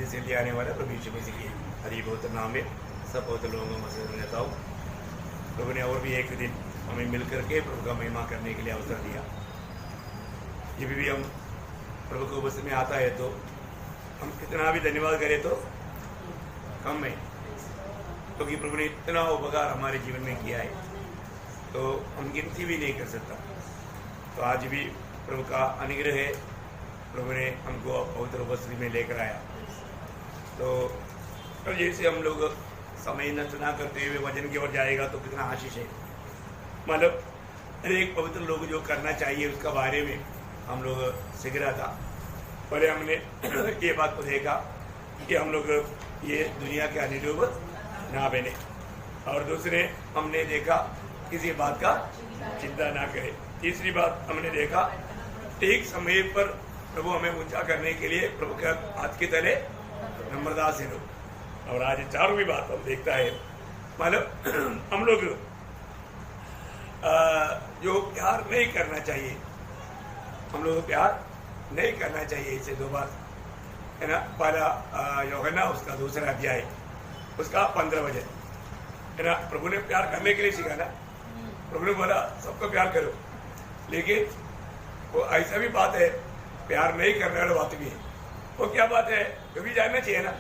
मस्जिद से ले आने वाला प्रभु यीशु मसीह की हरि बहुत नाम में सब बहुत लोगों को मस्जिद में रहता हूँ। प्रभु ने और भी एक दिन हमें मिलकर के प्रभु का महिमा करने के लिए अवसर दिया। ये भी हम प्रभु को बस में आता है तो हम कितना भी धन्यवाद करें तो कम है, क्योंकि प्रभु ने इतना उपकार हमारे जीवन में किया है तो हम गिनती भी नहीं कर सकता। तो आज भी प्रभु का अनुग्रह है, प्रभु ने हमको पवित्र उपस्थिति में लेकर आया। तो जैसे हम लोग समय नष्ट ना करते हुए वजन की ओर जाएगा तो कितना आशीष है। मतलब हर एक पवित्र लोग जो करना चाहिए उसका बारे में हम लोग सीख रहा था। पहले हमने ये बात को देखा कि हम लोग ये दुनिया के अनुरूप ना बने, और दूसरे हमने देखा किसी बात का चिंता ना करें। तीसरी बात हमने देखा ठीक समय पर प्रभु हमें ऊंचा करने के लिए प्रभु के हाथ के तले नम्रता से लो। और आज चारों बात हम देखता है, मतलब हम लोग जो प्यार नहीं करना चाहिए, हम लोग प्यार नहीं करना चाहिए। इससे दो बात है ना। पहला यूहन्ना उसका दूसरा अध्याय उसका 15 वचन है ना। प्रभु ने प्यार करने के लिए सिखाना। प्रभु ने बोला सबको प्यार करो, लेकिन वो ऐसा भी बात है प्यार नहीं करने वाला बात भी है। वो क्या बात है वो भी जानना चाहिए ना।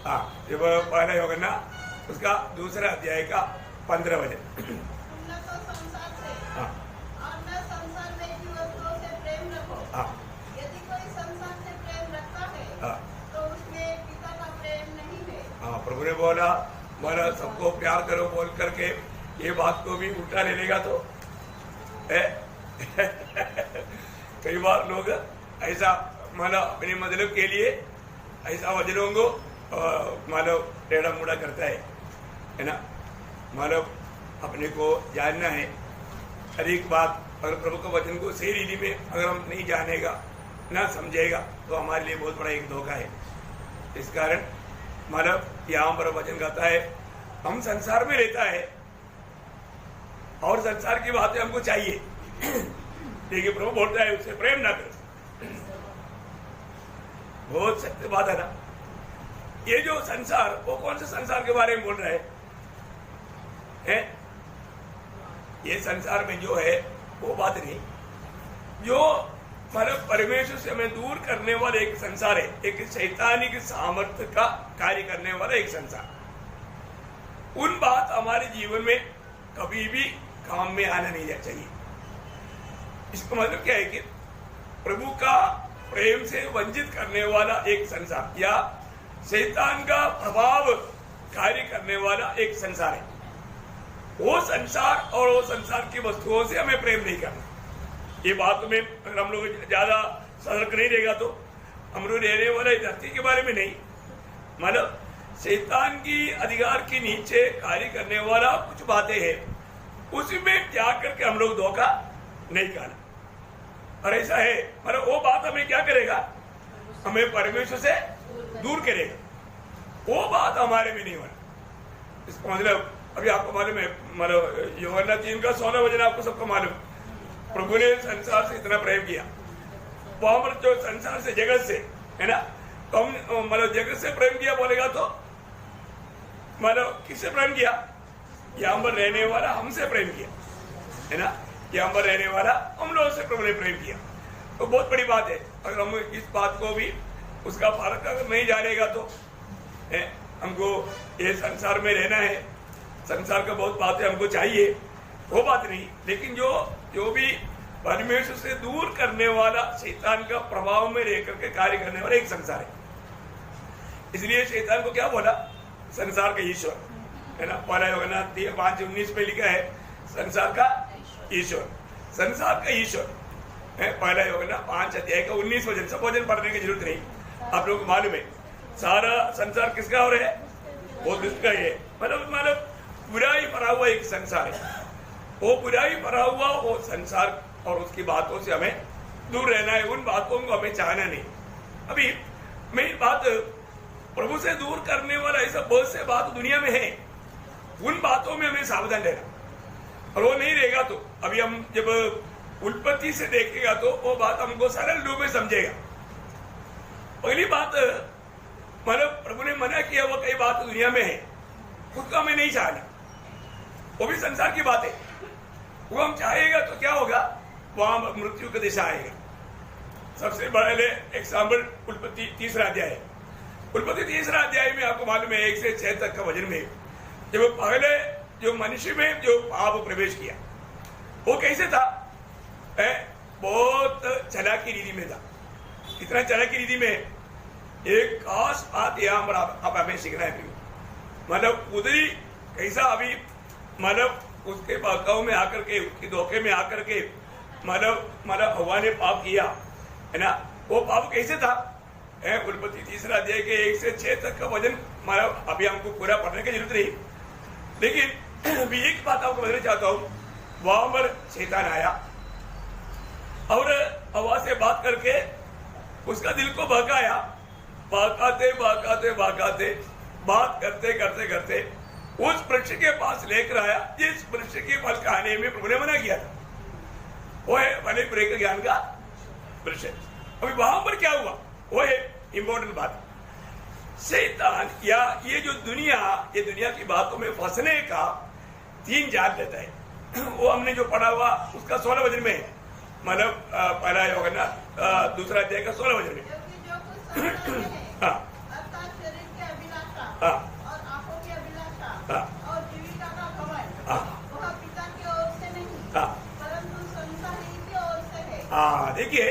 हाँ, जब पहला यूहन्ना उसका दूसरा अध्याय का 15 वचन। हाँ हाँ यदि कोई संसार से प्रेम रखता है हाँ तो उसमें पिता का प्रेम नहीं है। हाँ, प्रभु ने बोला सबको प्यार करो बोल करके ये बात को भी उल्टा ले लेगा तो कई बार लोग ऐसा मतलब अपने मतलब के लिए ऐसा वचनों को मतलब टेढ़ा मुड़ा करता है ना। मतलब अपने को जानना है हर एक बात। अगर प्रभु के वचन को सही रीति में अगर हम नहीं जानेगा ना समझेगा तो हमारे लिए बहुत बड़ा एक धोखा है। इस कारण मतलब यहाँ पर वचन कहता है हम संसार में रहता है और संसार की बातें हमको चाहिए, देखिए प्रभु बोलता है उससे प्रेम ना करो। बहुत सत्य बात है ना। ये जो संसार वो कौन से संसार के बारे में बोल रहा है? ये संसार में जो है वो बात नहीं, जो मतलब परमेश्वर से हमें दूर करने वाला एक संसार है, एक शैतानिक सामर्थ्य का कार्य करने वाला एक संसार। उन बात हमारे जीवन में कभी भी काम में आना नहीं चाहिए। इसका मतलब क्या है कि प्रभु का प्रेम से वंचित करने वाला एक संसार या शैतान का प्रभाव कार्य करने वाला एक संसार है। वो संसार और वो संसार की वस्तुओं से हमें प्रेम नहीं करना। ये बात में अगर हम लोग ज्यादा सतर्क नहीं रहेगा तो हम लोग रहने वाले धरती के बारे में नहीं, मतलब शैतान की अधिकार के नीचे कार्य करने वाला कुछ बातें हैं, उसमें जा करके हम लोग धोखा नहीं खाना। और ऐसा है मतलब वो बात हमें क्या करेगा, हमें परमेश्वर से दूर करेगा। वो बात हमारे में नहीं होना। इसका मतलब अभी आपको मालूम है, मतलब यूहन्ना 3 का 16 वचन आपको सबको मालूम। प्रभु ने संसार से इतना प्रेम किया, वहां पर जो संसार से जगत से है ना, तो हम मतलब जगत से प्रेम किया बोलेगा तो मतलब किससे प्रेम किया? यहाँ पर रहने वाला हमसे प्रेम किया है ना। यहाँ पर रहने वाला हम लोगों से प्रभु ने प्रेम किया। तो बहुत बड़ी बात है। अगर हम इस बात को भी उसका फर्क अगर नहीं जानेगा तो हमको ये संसार में रहना है, संसार का बहुत बातें हमको चाहिए, वो बात नहीं। लेकिन जो भी परमेश्वर से दूर करने वाला शैतान का प्रभाव में रह करके कार्य करने वाला एक संसार है। इसलिए शैतान को क्या बोला? संसार का ईश्वर है ना। पहला यूहन्ना 5:19 में लिखा है संसार का ईश्वर, संसार का ईश्वर है। पहला यूहन्ना 5:19 वचन, सब वचन पढ़ने की जरूरत नहीं, आप लोग को मालूम है। सारा संसार किसका हो रहा है? वो दुष्ट का ही है। मतलब बुराई भरा हुआ एक संसार है। वो बुराई भरा हुआ वो संसार और उसकी बातों से हमें दूर रहना है, उन बातों को हमें चाहना नहीं। अभी मेरी बात प्रभु से दूर करने वाला ऐसा बहुत से बात दुनिया में है, उन बातों में हमें सावधान रहना। और वो नहीं रहेगा तो अभी हम जब उत्पत्ति से देखेगा तो वो बात हमको सरल रूप में समझेगा। पहली बात मतलब प्रभु ने मना किया वो कई बात दुनिया में है, उसका मैं नहीं चाहना, वो भी संसार की बात है। वो हम चाहेगा तो क्या होगा, वहां मृत्यु का दिशा आएगा। सबसे पहले एग्जाम्पल उत्पत्ति 3रा अध्याय। उत्पत्ति 3रा अध्याय में आपको मालूम है 1 से 6 तक का वचन में जब पहले जो मनुष्य में जो पाप प्रवेश किया वो कैसे था, बहुत चालाकी रीति में था। इतना चालाकी रीति में एक खास बात यहाँ पर आप हमें सीखना है। मतलब उधरी कैसा अभी मतलब उसके बहकाव में आकर के, उसके धोखे में आकर के मतलब हवा ने पाप किया है ना, वो पाप कैसे था। उत्पत्ति 3रा अध्याय के 1 से 6 तक का वचन मतलब अभी हमको पूरा पढ़ने की जरूरत नहीं, लेकिन अभी एक बात आपको बताना चाहता हूँ। वहां पर शैतान आया और हवा से बात करके उसका दिल को बहकाया, बहकाते बहकाते बहकाते बात करते करते करते उस वृक्ष के पास लेकर आया जिस वृक्ष के फल खाने में प्रभु ने मना किया था, वो है भले बुरे के ज्ञान का वृक्ष। अभी वहां पर क्या हुआ, वो है इंपॉर्टेंट बात। शैतान या ये जो दुनिया, ये दुनिया की बातों में फंसने का 3 जाल लेता है। वो हमने जो पढ़ा हुआ उसका 16 वचन में, मतलब पहला यूहन्ना 2रा अध्याय का 16 वचन में। क्योंकि जो कुछ संसार में है, हाँ अर्थात शरीर की अभिलाषा हाँ और आंखों की अभिलाषा हाँ और जीविका का घमंड, हाँ वह पिता की ओर से नहीं हाँ परंतु संसार ही की ओर से है। हाँ, देखिए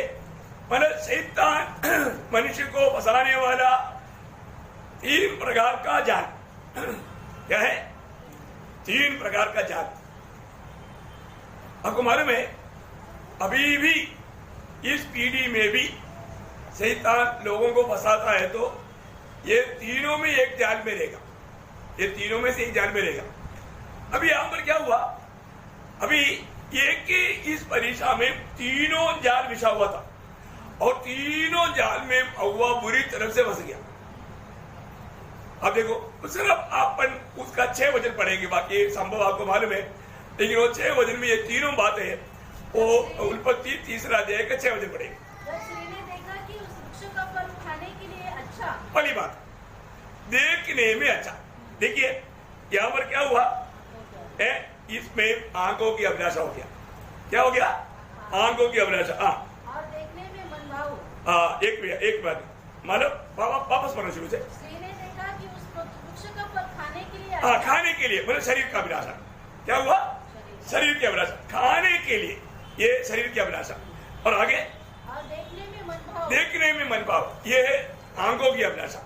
मतलब शैतान मनुष्य को फंसाने वाला 3 प्रकार का जाल। क्या है? 3 प्रकार का जाल। आपको मालूम है अभी भी इस पीढ़ी में भी शैतान लोगों को फंसाता है, तो ये तीनों में एक जाल में रहेगा, ये तीनों में से एक जाल में रहेगा। अभी यहां पर क्या हुआ, अभी एक ही इस परीक्षा में तीनों जाल बिछा हुआ था और तीनों जाल में हव्वा बुरी तरह से फंस गया। अब देखो सिर्फ अपन उसका 6 वचन पढ़ेंगे, बाकी संभव आपको मालूम है, लेकिन वो 6 वचन में ये तीनों बातें वो उत्पत्ति 3रा अध्याय का 6 वचन पढ़ेंगे। स्त्री ने देखा कि उस वृक्ष का फल खाने के लिए अच्छा, पहली बात देखने में अच्छा। देखिए यहाँ पर क्या हुआ है, इसमें आंखों की अभिलाषा हो गया। क्या हो गया? आंखों की अभिलाषा। हाँ, और देखने में मनभाऊ। हाँ, एक बात मतलब वापस पढ़ना शुरू से। स्त्री ने देखा कि उस वृक्ष का फल खाने के लिए हाँ, अच्छा, खाने के लिए मतलब शरीर का अभिलाषा। क्या हुआ? शरीर की अभिलाषा, खाने के लिए ये शरीर की अभिलाषा। और आगे और देखने में मनभाऊ, देखने में मनभाव, ये है आंखों की अभिलाषा,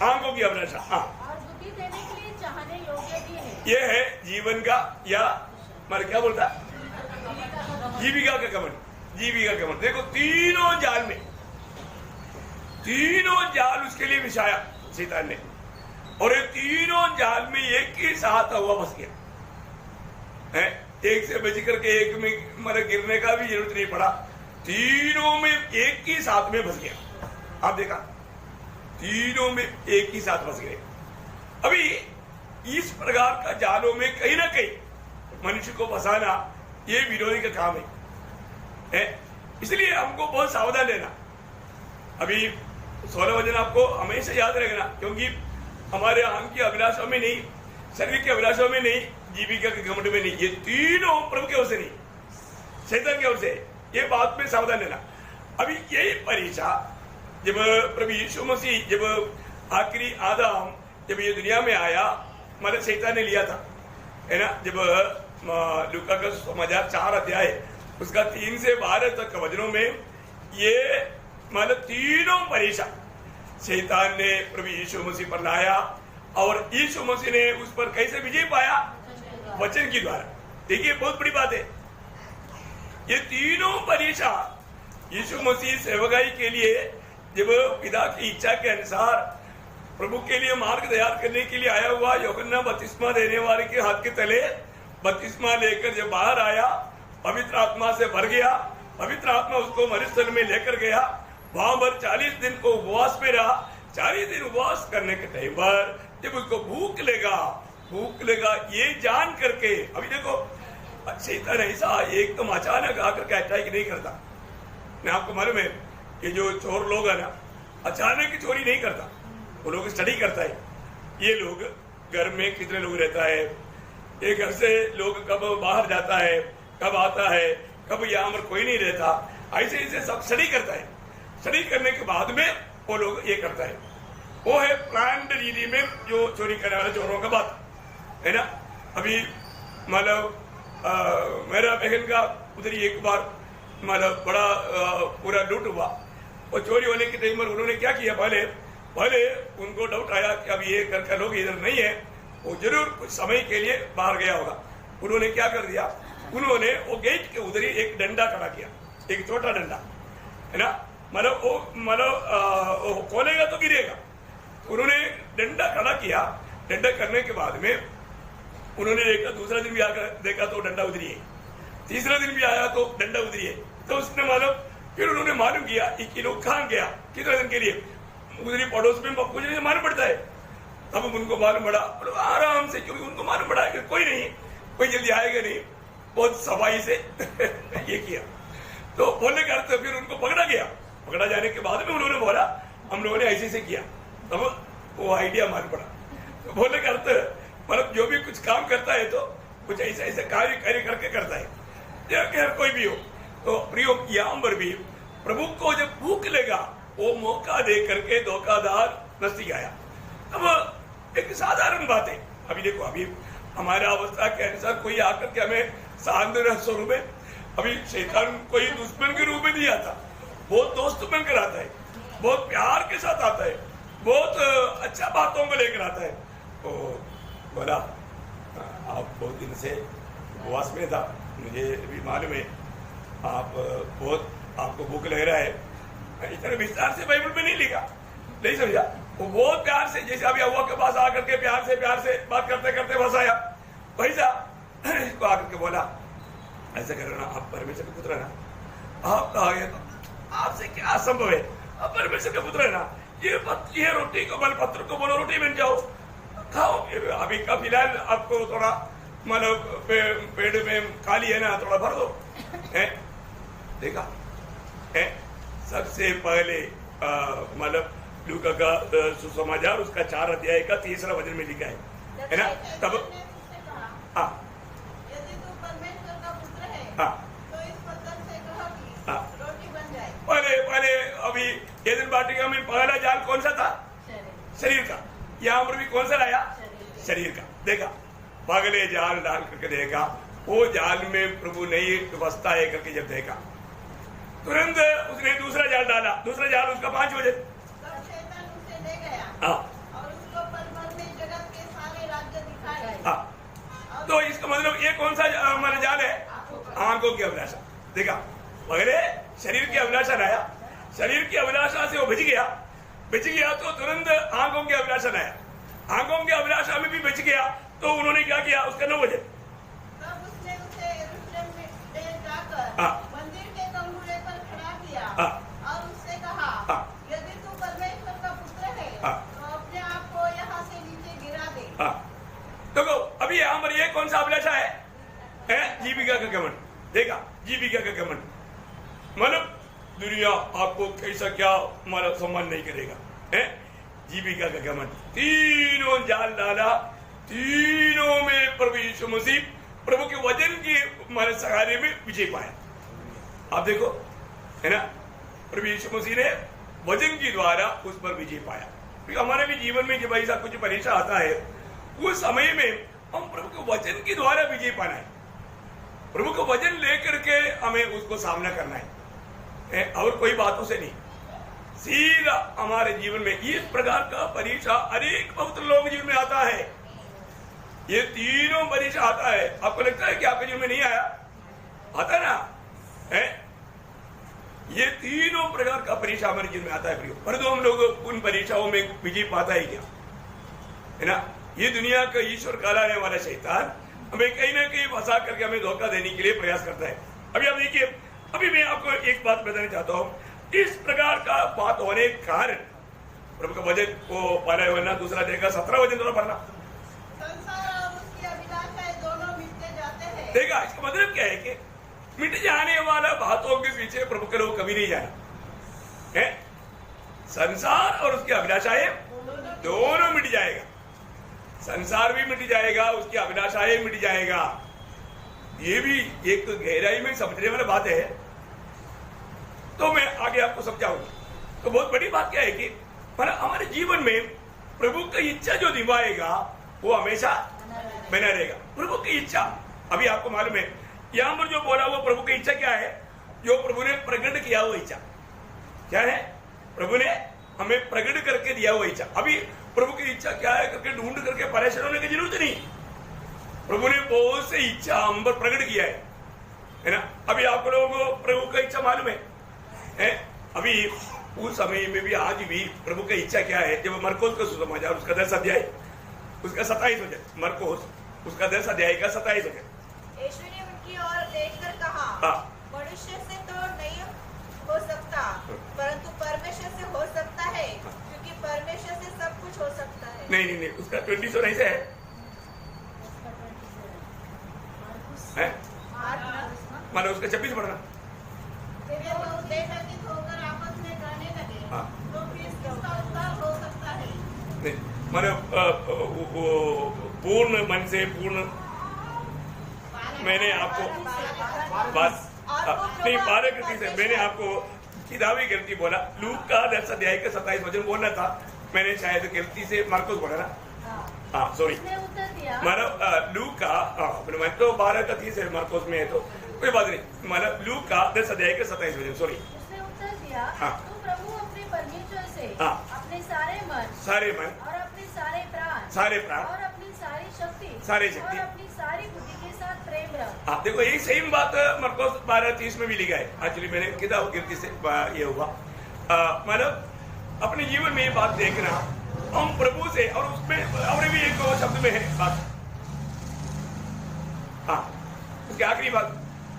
आंखों की अभिलाषा। हाँ, और बुद्धि देने के लिए चाहने योग्य भी है। ये है जीवन का या मतलब क्या बोलता है, जीविका का घमंड, जीविका का घमंड। देखो तीनों जाल में, तीनों जाल उसके लिए बिछाया शैतान ने, और ये तीनों जाल में एक ही साथ हुआ फंस गया है। एक से बच करके एक में मतलब गिरने का भी जरूरत नहीं पड़ा, तीनों में एक ही साथ में फंस गया। आप देखा तीनों में एक ही साथ फंस गए। अभी इस प्रकार का जालों में कहीं ना कहीं मनुष्य को फंसाना ये विरोधी का काम है। इसलिए हमको बहुत सावधान रहना। अभी 16 वचन आपको हमेशा याद रखना, क्योंकि हमारे आंख की अभिलाषा में नहीं, शरीर की अभिलाषा में नहीं, जीविका के घमंड में नहीं, ये तीनों प्रभु की ओर से नहीं, शैतान की ओर से। ये बात में सावधान रहना। अभी यही परीक्षा जब प्रभु यीशु मसीह जब आखिरी आदम जब ये दुनिया में आया, मतलब शैतान ने लिया था, है ना। जब लूका का समाचार 4 अध्याय उसका 3 से 12 तक वचनों में ये मतलब तीनों परीक्षा शैतान ने प्रभु यीशु मसीह पर लाया, और यीशु मसीह ने उस पर कैसे विजय पाया? वचन के द्वारा। देखिए बहुत बड़ी बात है, ये तीनों परीक्षा यीशु मसीह सेवकाई के लिए जब पिता की इच्छा के अनुसार प्रभु के लिए मार्ग तैयार करने के लिए आया हुआ यूहन्ना बपतिस्मा देने वाले के हाथ के तले बपतिस्मा लेकर जब बाहर आया, पवित्र आत्मा से भर गया, पवित्र आत्मा उसको मरुस्थल में लेकर गया, वहां पर 40 दिन को उपवास में रहा। 40 दिन उपवास करने के टाइम पर जब उसको भूख लेगा ये जान करके, अभी देखो शैतान ऐसा एकदम अचानक आकर के अटैक नहीं करता। मैं आपको मालूम है कि जो चोर लोग है ना, अचानक की चोरी नहीं करता, वो लोग स्टडी करता है, ये लोग घर में कितने लोग रहता है, ये घर से लोग कब बाहर जाता है, कब आता है, कब यहाँ पर कोई नहीं रहता, ऐसे ऐसे सब स्टडी करता है। स्टडी करने के बाद में वो लोग ये करता है, वो है प्लान्ड रीति में जो चोरी करने वाले चोरों का बात है ना। अभी मतलब मेरा बहन का उधर ही एक बार मतलब बड़ा पूरा लूट हुआ, और चोरी होने के टाइम पर उन्होंने क्या किया, पहले उनको डाउट आया कि अब ये घर का लोग इधर नहीं है, वो जरूर कुछ समय के लिए बाहर गया होगा। उन्होंने क्या कर दिया, उन्होंने वो गेट के उधर ही एक डंडा खड़ा किया, एक छोटा डंडा है ना, मतलब वो खोलेगा तो गिरेगा। उन्होंने डंडा खड़ा किया, डंडा करने के बाद में उन्होंने देखा, दूसरा दिन भी आकर देखा तो डंडा उधरी है, तीसरा दिन भी आया तो डंडा उधरी है। तो उसने फिर उन्होंने मालूम किया कि लोग कहाँ गया, कितने दिन के लिए, उधरी पड़ोस में मुझे मालूम पड़ता है। तब उनको मालूम पड़ा आराम से, क्योंकि उनको मालूम पड़ा कि कोई नहीं, कोई जल्दी आएगा नहीं, बहुत सफाई से ये किया। तो बोलने का अर्थ फिर उनको पकड़ा गया, पकड़ा जाने के बाद में उन्होंने बोला हम लोगों ने ऐसे किया, तब वो आइडिया मालूम पड़ा। तो बोलने का अर्थ मतलब जो भी कुछ काम करता है तो कुछ ऐसे कार्य करके करता है, खैर कोई भी हो। तो प्रियो यहाँ पर भी प्रभु को जब भूख लेगा, वो मौका दे करके धोखादार नजदीक आया। अब एक साधारण बात है, अभी देखो, अभी हमारा अवस्था के अनुसार कोई आकर के हमें सांत्वना स्वरूप में, अभी शैतान कोई दुश्मन के रूप में नहीं आता, बहुत दोस्त बनकर आता है, बहुत प्यार के साथ आता है, बहुत अच्छा बातों को लेकर आता है। तो बोला आप बहुत दिन से उपवास में था, मुझे भी मालूम है आप बहुत, आपको भूख लग रहा है, इतना विस्तार से बाइबल में नहीं लिखा, नहीं समझा। वो बहुत प्यार से, जैसे अभी हवा के पास आकर के प्यार से बात करते करते फंसाया, वैसा इसको आकर के बोला ऐसा करो ना, आप परमेश्वर के पुत्र है ना, आप कहा गया तो आपसे क्या असंभव है, आप परमेश्वर के पुत्र है ना, ये रोटी को बल पत्र को बोलो रोटी बन जाओ, खाओ। अभी का फिलहाल आपको थोड़ा मतलब पेड़ में काली है ना, थोड़ा भर दो है। देखा है, सबसे पहले मतलब लूका का सुसमाचार उसका 4 अध्याय का 3रा वचन में लिखा है ना। तब हाँ, यदि तू परमेश्वर का पुत्र है, हाँ, तो इस पत्थर से कहो कि हाँ, रोटी बन जाए। पहले अभी एदन वाटिका में पहला जाल कौन सा था, शरीर का। यहाँ पर भी कौन सा लाया, शरीर का। देखा, पगले जाल डाल करके देखा, वो जाल में प्रभु नहीं बसता है करके जब देखा, तुरंत उसने दूसरा जाल डाला, दूसरा जाल उसका 5 वजन, तब शैतान उसे ले गया हाँ, और उसको पल भर में जगत के सारे राज्य दिखाए। हाँ। तो इसका मतलब ये कौन सा हमारा जाल है, आंखों की अभिलाषा। देखा, पहले शरीर की अभिलाषा लाया, शरीर की अभिलाषा से वो बच गया तो तुरंत आंखों की अभिलाषा लाया, आंखों की अभिलाषा में भी बच गया तो उन्होंने क्या किया, उसका 9 वजन। तब उसने उसे यरूशलेम में जाकर हाँ, मंदिर के कंगूरे पर खड़ा किया हाँ, और उससे कहा, हाँ, यदि तू परमेश्वर का पुत्र है, हाँ, तो अपने आप को यहाँ से नीचे गिरा दे। हाँ। देखो, अभी यहाँ पर ये कौन सा अभिलाषा है, जीविका का घमंड। देखा, जीविका का घमंड मतलब दुनिया आपको कैसा क्या हमारा सम्मान नहीं करेगा, है जीविका का घमंड। तीनों जाल डाला, तीनों में प्रभु यीशु मसीह प्रभु के वचन की हमारे सहारे में विजय पाया। आप देखो, है ना, प्रभु यीशु मसीह ने वचन के द्वारा उस पर विजय पाया। क्योंकि हमारे भी जीवन में जब ऐसा कुछ परीक्षा आता है, उस समय में हम प्रभु के वचन के द्वारा विजय पाना है, प्रभु का वचन लेकर के हमें उसको सामना करना है, और कोई बातों से नहीं, सीधा हमारे जीवन में इस प्रकार का परीक्षा अनेक पवित्र लोगों के जीवन में आता है। ये तीनों परीक्षा आता है। आपको लगता है कि आपके जीवन में नहीं आया, आता ना है। ये तीनों प्रकार का परीक्षा हमारे जीवन में आता है, परंतु हम लोग उन परीक्षाओं में विजय पाता है क्या, है ना। ये दुनिया का ईश्वर कहलाने वाला शैतान हमें कहीं ना कहीं फंसा करके हमें धोखा देने के लिए प्रयास करता है। अभी आप देखिए, अभी मैं आपको एक बात बताना चाहता हूँ, इस प्रकार का बात होने के कारण प्रभु का वचन को पहला वरना दूसरा देखा 17 वचन दोनों पढ़ना। संसार और उसकी अभिलाषाएं दोनों मिटते जाते हैं। देखा, इसका मतलब क्या है कि मिट जाने वाला बातों के पीछे प्रभु के लोग कभी नहीं जाना है। संसार और उसकी अभिलाषाएं दोनों मिट जाएगा, संसार भी मिट जाएगा, उसकी अभिलाषाएं मिट जाएगा। ये भी एक गहराई में समझने वाली बात है। तो मैं आगे आपको समझाऊंगा। तो बहुत बड़ी बात क्या है कि हमारे जीवन में प्रभु की इच्छा जो निभाएगा वो हमेशा बना रहेगा। प्रभु की इच्छा, अभी आपको मालूम है यहां पर जो बोला वो प्रभु की इच्छा क्या है, जो प्रभु ने प्रकट किया वो इच्छा क्या है, प्रभु ने हमें प्रकट करके दिया वो इच्छा। अभी प्रभु की इच्छा क्या है करके ढूंढ करके परेशान होने की जरूरत नहीं। प्रभु ने बहुत से इच्छा हम पर प्रकट किया है ना। अभी आप लोगों को प्रभु का इच्छा मालूम है? अभी उस समय में भी आज भी प्रभु की इच्छा क्या है, जब मरकोस का सुसमाचार उसका 10 अध्याय उसका 27 हो जाए, मरकोस उसका 10 अध्याय का 27 हो जाए। यीशु ने उनकी ओर देखकर कहा, मनुष्य से तो नहीं हो सकता, परंतु परमेश्वर से हो सकता है, क्योंकि परमेश्वर से सब कुछ हो सकता है। नहीं, उसका 20 नहीं से है, मानो उसका 26 पढ़ना। वे लोग बेहकित होकर आपस में कहने लगे, तो फिर किसका उद्धार हो सकता है? नहीं, मानो पूर्ण मन से पूर्ण मैंने आपको बस नहीं 12 कृति से मैंने आपको किताबी गिनती बोला। लूक का 10 अध्याय का 27 वचन बोलना था, मैंने शायद गिनती से मार्कुस बोला ना। हाँ सॉरी, मतलब लूक का तो 12 का 30 है, मार्कुस में है तो कोई बात नहीं। मतलब लूक का 10 अध्याय का 27 वचन, सॉरी। उसने उत्तर दिया, हाँ। तू प्रभु अपने परमेश्वर से हाँ। अपने सारे मन और अपने सारे प्राण और अपनी सारी शक्ति और अपनी सारी बुद्धि के साथ प्रेम रख। हाँ देखो, यही सेम बात मरकोस 12:30 में भी लिखा है। एक्चुअली मैंने किताब गिनती से ये हुआ, मतलब अपने जीवन में ये बात देखना हम प्रभु से, और उसमें और भी एक शब्द में है बात। हाँ उसकी आखिरी बात,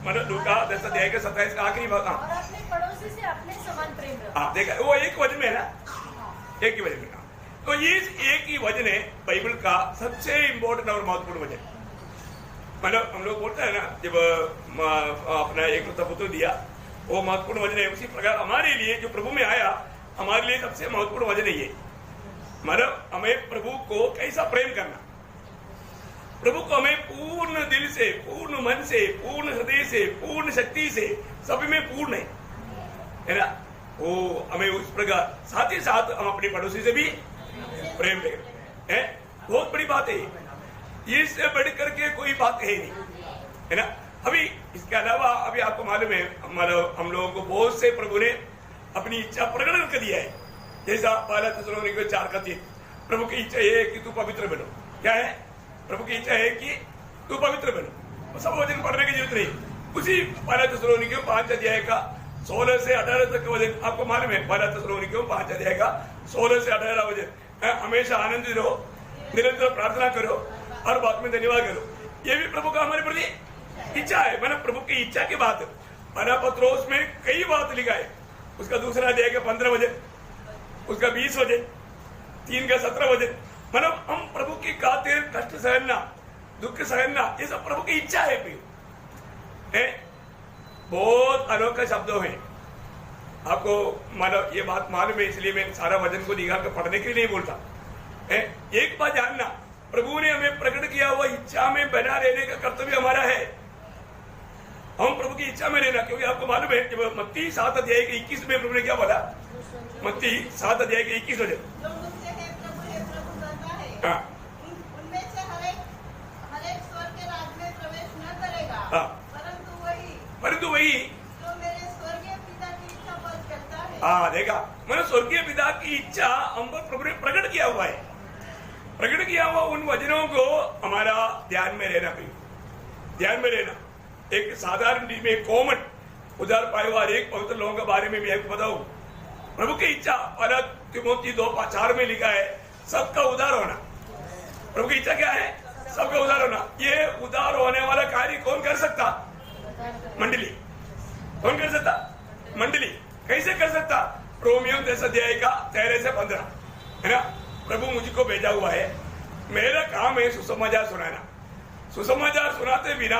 मतलब लूका 10 अध्याय के 27 का आखिरी बात। हाँ, और अपने पड़ोसी से अपने समान प्रेम रख। हाँ देखा, वो एक वचन में है ना, एक ही वचन में। तो ये एक ही वचन है बाइबल का सबसे इंपॉर्टेंट और महत्वपूर्ण वचन। मतलब हम लोग बोलते हैं ना, जब अपना एक पुत्र दिया वो महत्वपूर्ण वचन है, उसी प्रकार हमारे लिए जो प्रभु में आया हमारे लिए सबसे महत्वपूर्ण वचन है ये। मतलब हमें प्रभु को कैसा प्रेम करना, प्रभु को हमें पूर्ण दिल से, पूर्ण मन से, पूर्ण हृदय से, पूर्ण शक्ति से, सभी में पूर्ण है ना, वो हमें उस प्रकार साथ ही साथ हम अपने पड़ोसी से भी प्रेम है। बहुत बड़ी बात है, इससे बढ़ करके कोई बात है नहीं, है ना। अभी इसके अलावा अभी आपको मालूम है, हम लोगों को बहुत से प्रभु ने अपनी इच्छा प्रकट कर दिया है। जैसा पहला थिस्सलुनीके 4:3, प्रभु की इच्छा है कि तू पवित्र बनो। क्या है? प्रभु की इच्छा है कि तू पवित्र बनो। सब वचन पढ़ने की जरूरत नहीं, उसी पहला थिस्सलुनीके 5 अध्याय का 16 से 18 तक का वचन आपको मालूम है। पहला थिस्सलुनीके 5 अध्याय का 16 से 18 वचन, हमेशा आनंदित रहो, निरंतर प्रार्थना करो और बात में धन्यवाद करो। ये भी प्रभु का हमारे प्रति इच्छा है। मैंने प्रभु की इच्छा की बात पहला पत्रोस में कई बात लिखा है। उसका दूसरा अध्याय का 15 वचन, उसका 20 वचन, 3 का 17 वचन। मतलब हम प्रभु की खातिर कष्ट सहना, दुख सहना, ये सब प्रभु की इच्छा है। बहुत अनोखा शब्दों है। आपको मतलब ये बात मालूम है, इसलिए मैं सारा वचन को निकाल कर पढ़ने के लिए नहीं बोलता। एक बात जानना, प्रभु ने हमें प्रकट किया हुआ इच्छा में बना रहने का कर्तव्य हमारा है। हम प्रभु की इच्छा में रहना, क्योंकि आपको मालूम है जब मत्ती 7 अध्याय के 21 में प्रभु ने क्या बोला, मत्ती 7 अध्याय के 21 वचन, उनमें से हर एक स्वर्ग के राज्य में प्रवेश न करेगा, परंतु वही जो मेरे स्वर्गीय पिता की इच्छा पर चलता है। हाँ देखा, मैंने स्वर्गीय पिता की इच्छा हम पर प्रभु ने प्रकट किया हुआ है। प्रकट किया हुआ उन वचनों को हमारा ध्यान में रहना चाहिए, ध्यान में रहना। एक साधारण में कॉमन उधार पाए हुआ एक पवित्र लोगों के बारे में भी आपको बताऊं। प्रभु की इच्छा पहला तिमोथी 2:4 में लिखा है, सबका उधार होना। प्रभु की इच्छा क्या है? सबका उधार होना। ये उधार होने वाला कार्य कौन कर सकता? मंडली। कौन कर सकता? मंडली। कैसे कर सकता? रोमियो 10 अध्याय का 13 से 15, है ना। प्रभु मुझको भेजा हुआ है, मेरा काम है सुसमाचार सुनाना। सुसमाचार सुनाते बिना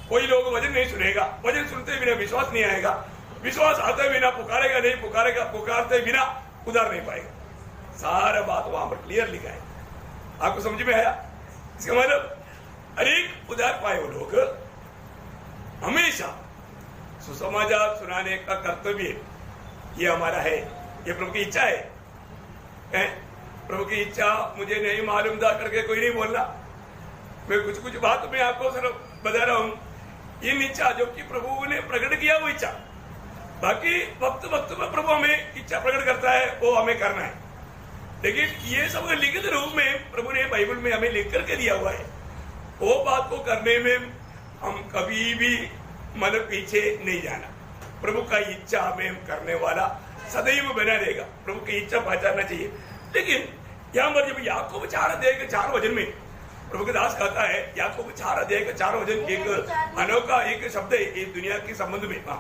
कोई लोग वचन नहीं सुनेगा, वचन सुनते बिना विश्वास नहीं आएगा, विश्वास आते बिना पुकारेगा नहीं, पुकारेगा पुकारते बिना उधार नहीं पाएगा। सारा बात वहां पर क्लियर लिखा है। आपको समझ में आया? इसका मतलब अनेक उदार पाए वो लोग हमेशा सुसमाचार सुनाने का कर्तव्य ये हमारा है, ये प्रभु की इच्छा है। प्रभु की इच्छा मुझे नहीं मालूम था करके कोई नहीं बोलना। मैं कुछ कुछ बात में आपको सिर्फ बता रहा हूं। इन इच्छा जो कि प्रभु ने प्रकट किया वो इच्छा, बाकी वक्त वक्त में प्रभु हमें इच्छा प्रकट करता है, वो हमें करना है। लेकिन ये सब लिखित रूप में प्रभु ने बाइबल में हमें लिख करके दिया हुआ है। वो बात को करने में हम कभी भी मतलब पीछे नहीं जाना। प्रभु का इच्छा हमें करने वाला सदैव बना रहेगा। प्रभु की इच्छा पहचानना चाहिए। लेकिन यहाँ पर जब याकूब 4:4 वचन में प्रभु के दास कहता है, याकूब 4:4 वचन एक अनोखा एक शब्द है इस दुनिया के संबंध में। क्या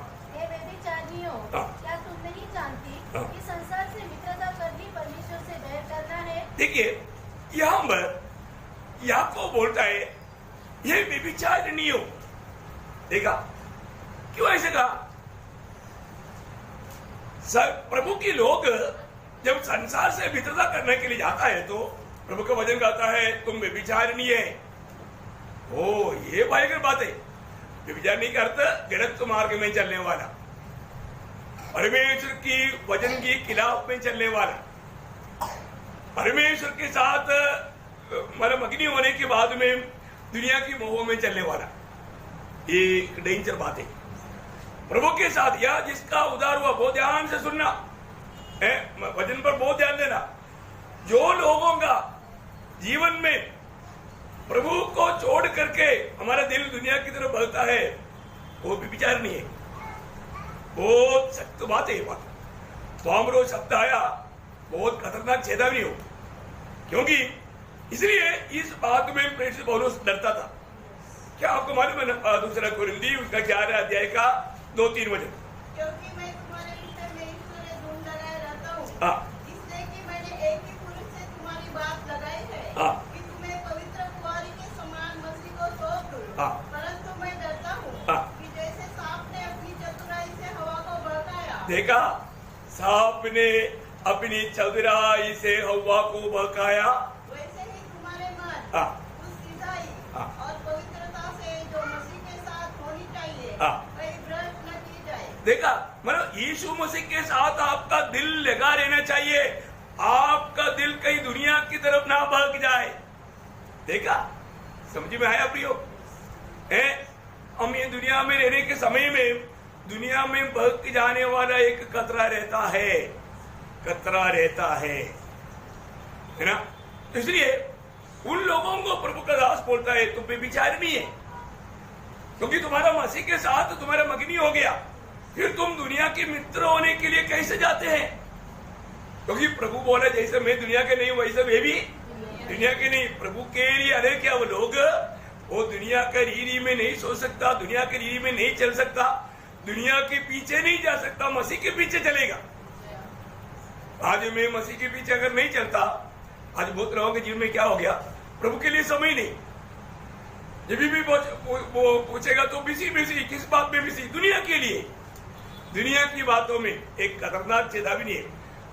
तुम नहीं जानती कि संसार से मित्रता करनी परमेश्वर से बैर करना है? देखिए यहाँ पर याकूब बोलता है ये व्यभिचार नहीं हो। देखा क्यों ऐसे कहा? प्रभु के लोग जब संसार से मित्रता करने के लिए जाता है तो प्रभु का वचन कहता है तुम व्यभिचार नहीं है। ओ ये भयंकर बात है। व्यभिचार नहीं करता गलत मार्ग में चलने वाला, परमेश्वर की वचन की खिलाफ में चलने वाला, परमेश्वर के साथ मतलब अग्नि होने के बाद में दुनिया की मोह में चलने वाला, ये डेंजर बात है। प्रभु के साथ या जिसका उद्धार हुआ बहुत ध्यान से सुनना है, वचन पर बहुत ध्यान देना। जो लोगों का जीवन में प्रभु को छोड़ करके हमारा दिल दुनिया की तरफ बढ़ता है वो भी विचार नहीं है। बहुत सख्त बात है ये बात। स्वामरो शब्द आया बहुत खतरनाक चेतावनी हो, क्योंकि इसलिए इस बात में प्रेरित पौलुस डरता था। क्या आपको मालूम है ना? दूसरा कुरिन्थी उसका 11 अध्याय का 2-3 वचन। क्योंकि मैं तुम्हारे विषय में ईश्वर ढूंढ लगाए रहता हूँ, इसलिए कि मैंने एक ही पुरुष से तुम्हारी बात लगाई है कि तुम्हें पवित्र कुंवारी के समान मसीह को सौंप दूं। परंतु मैं डरता हूँ कि जैसे सांप ने अपनी चतुराई से हवा को बहकाया। देखा, सांप ने अपनी चतुराई से हवा को बहकाया, वैसे ही तुम्हारे मन उस सीधाई और पवित्रता से जो मसीह के साथ होनी चाहिए कहीं भ्रष्ट न की जाए। देखा, मतलब यीशु मसीह के साथ आपका दिल लगा रहना चाहिए। आपका दिल कहीं दुनिया की तरफ ना भाग जाए। देखा, समझ में आया प्रियो? हम ये दुनिया में रहने के समय में दुनिया में भग जाने वाला एक खतरा रहता है, खतरा रहता है ना? इसलिए उन लोगों को प्रभु का दास बोलता है तुम व्यभिचार नहीं है, क्योंकि तुम्हारा मसीह के साथ तुम्हारा मगनी हो गया, फिर तुम दुनिया के मित्र होने के लिए कैसे जाते हैं? क्योंकि प्रभु बोला जैसे मैं दुनिया के नहीं हूं वैसे मैं भी दुनिया के नहीं। प्रभु के लिए अरे क्या वो लोग, वो दुनिया के रीति में नहीं सो सकता, दुनिया के रीति में नहीं चल सकता, दुनिया के पीछे नहीं जा सकता, मसीह के पीछे चलेगा। आज मैं मसीह के पीछे अगर नहीं चलता, आज बहुत लोगों के जीवन में क्या हो गया, प्रभु के लिए समय नहीं। जब भी वो पूछेगा तो बिजी किस बात में बिजी? दुनिया के लिए, दुनिया की बातों में। एक खतरनाक चेतावनी है।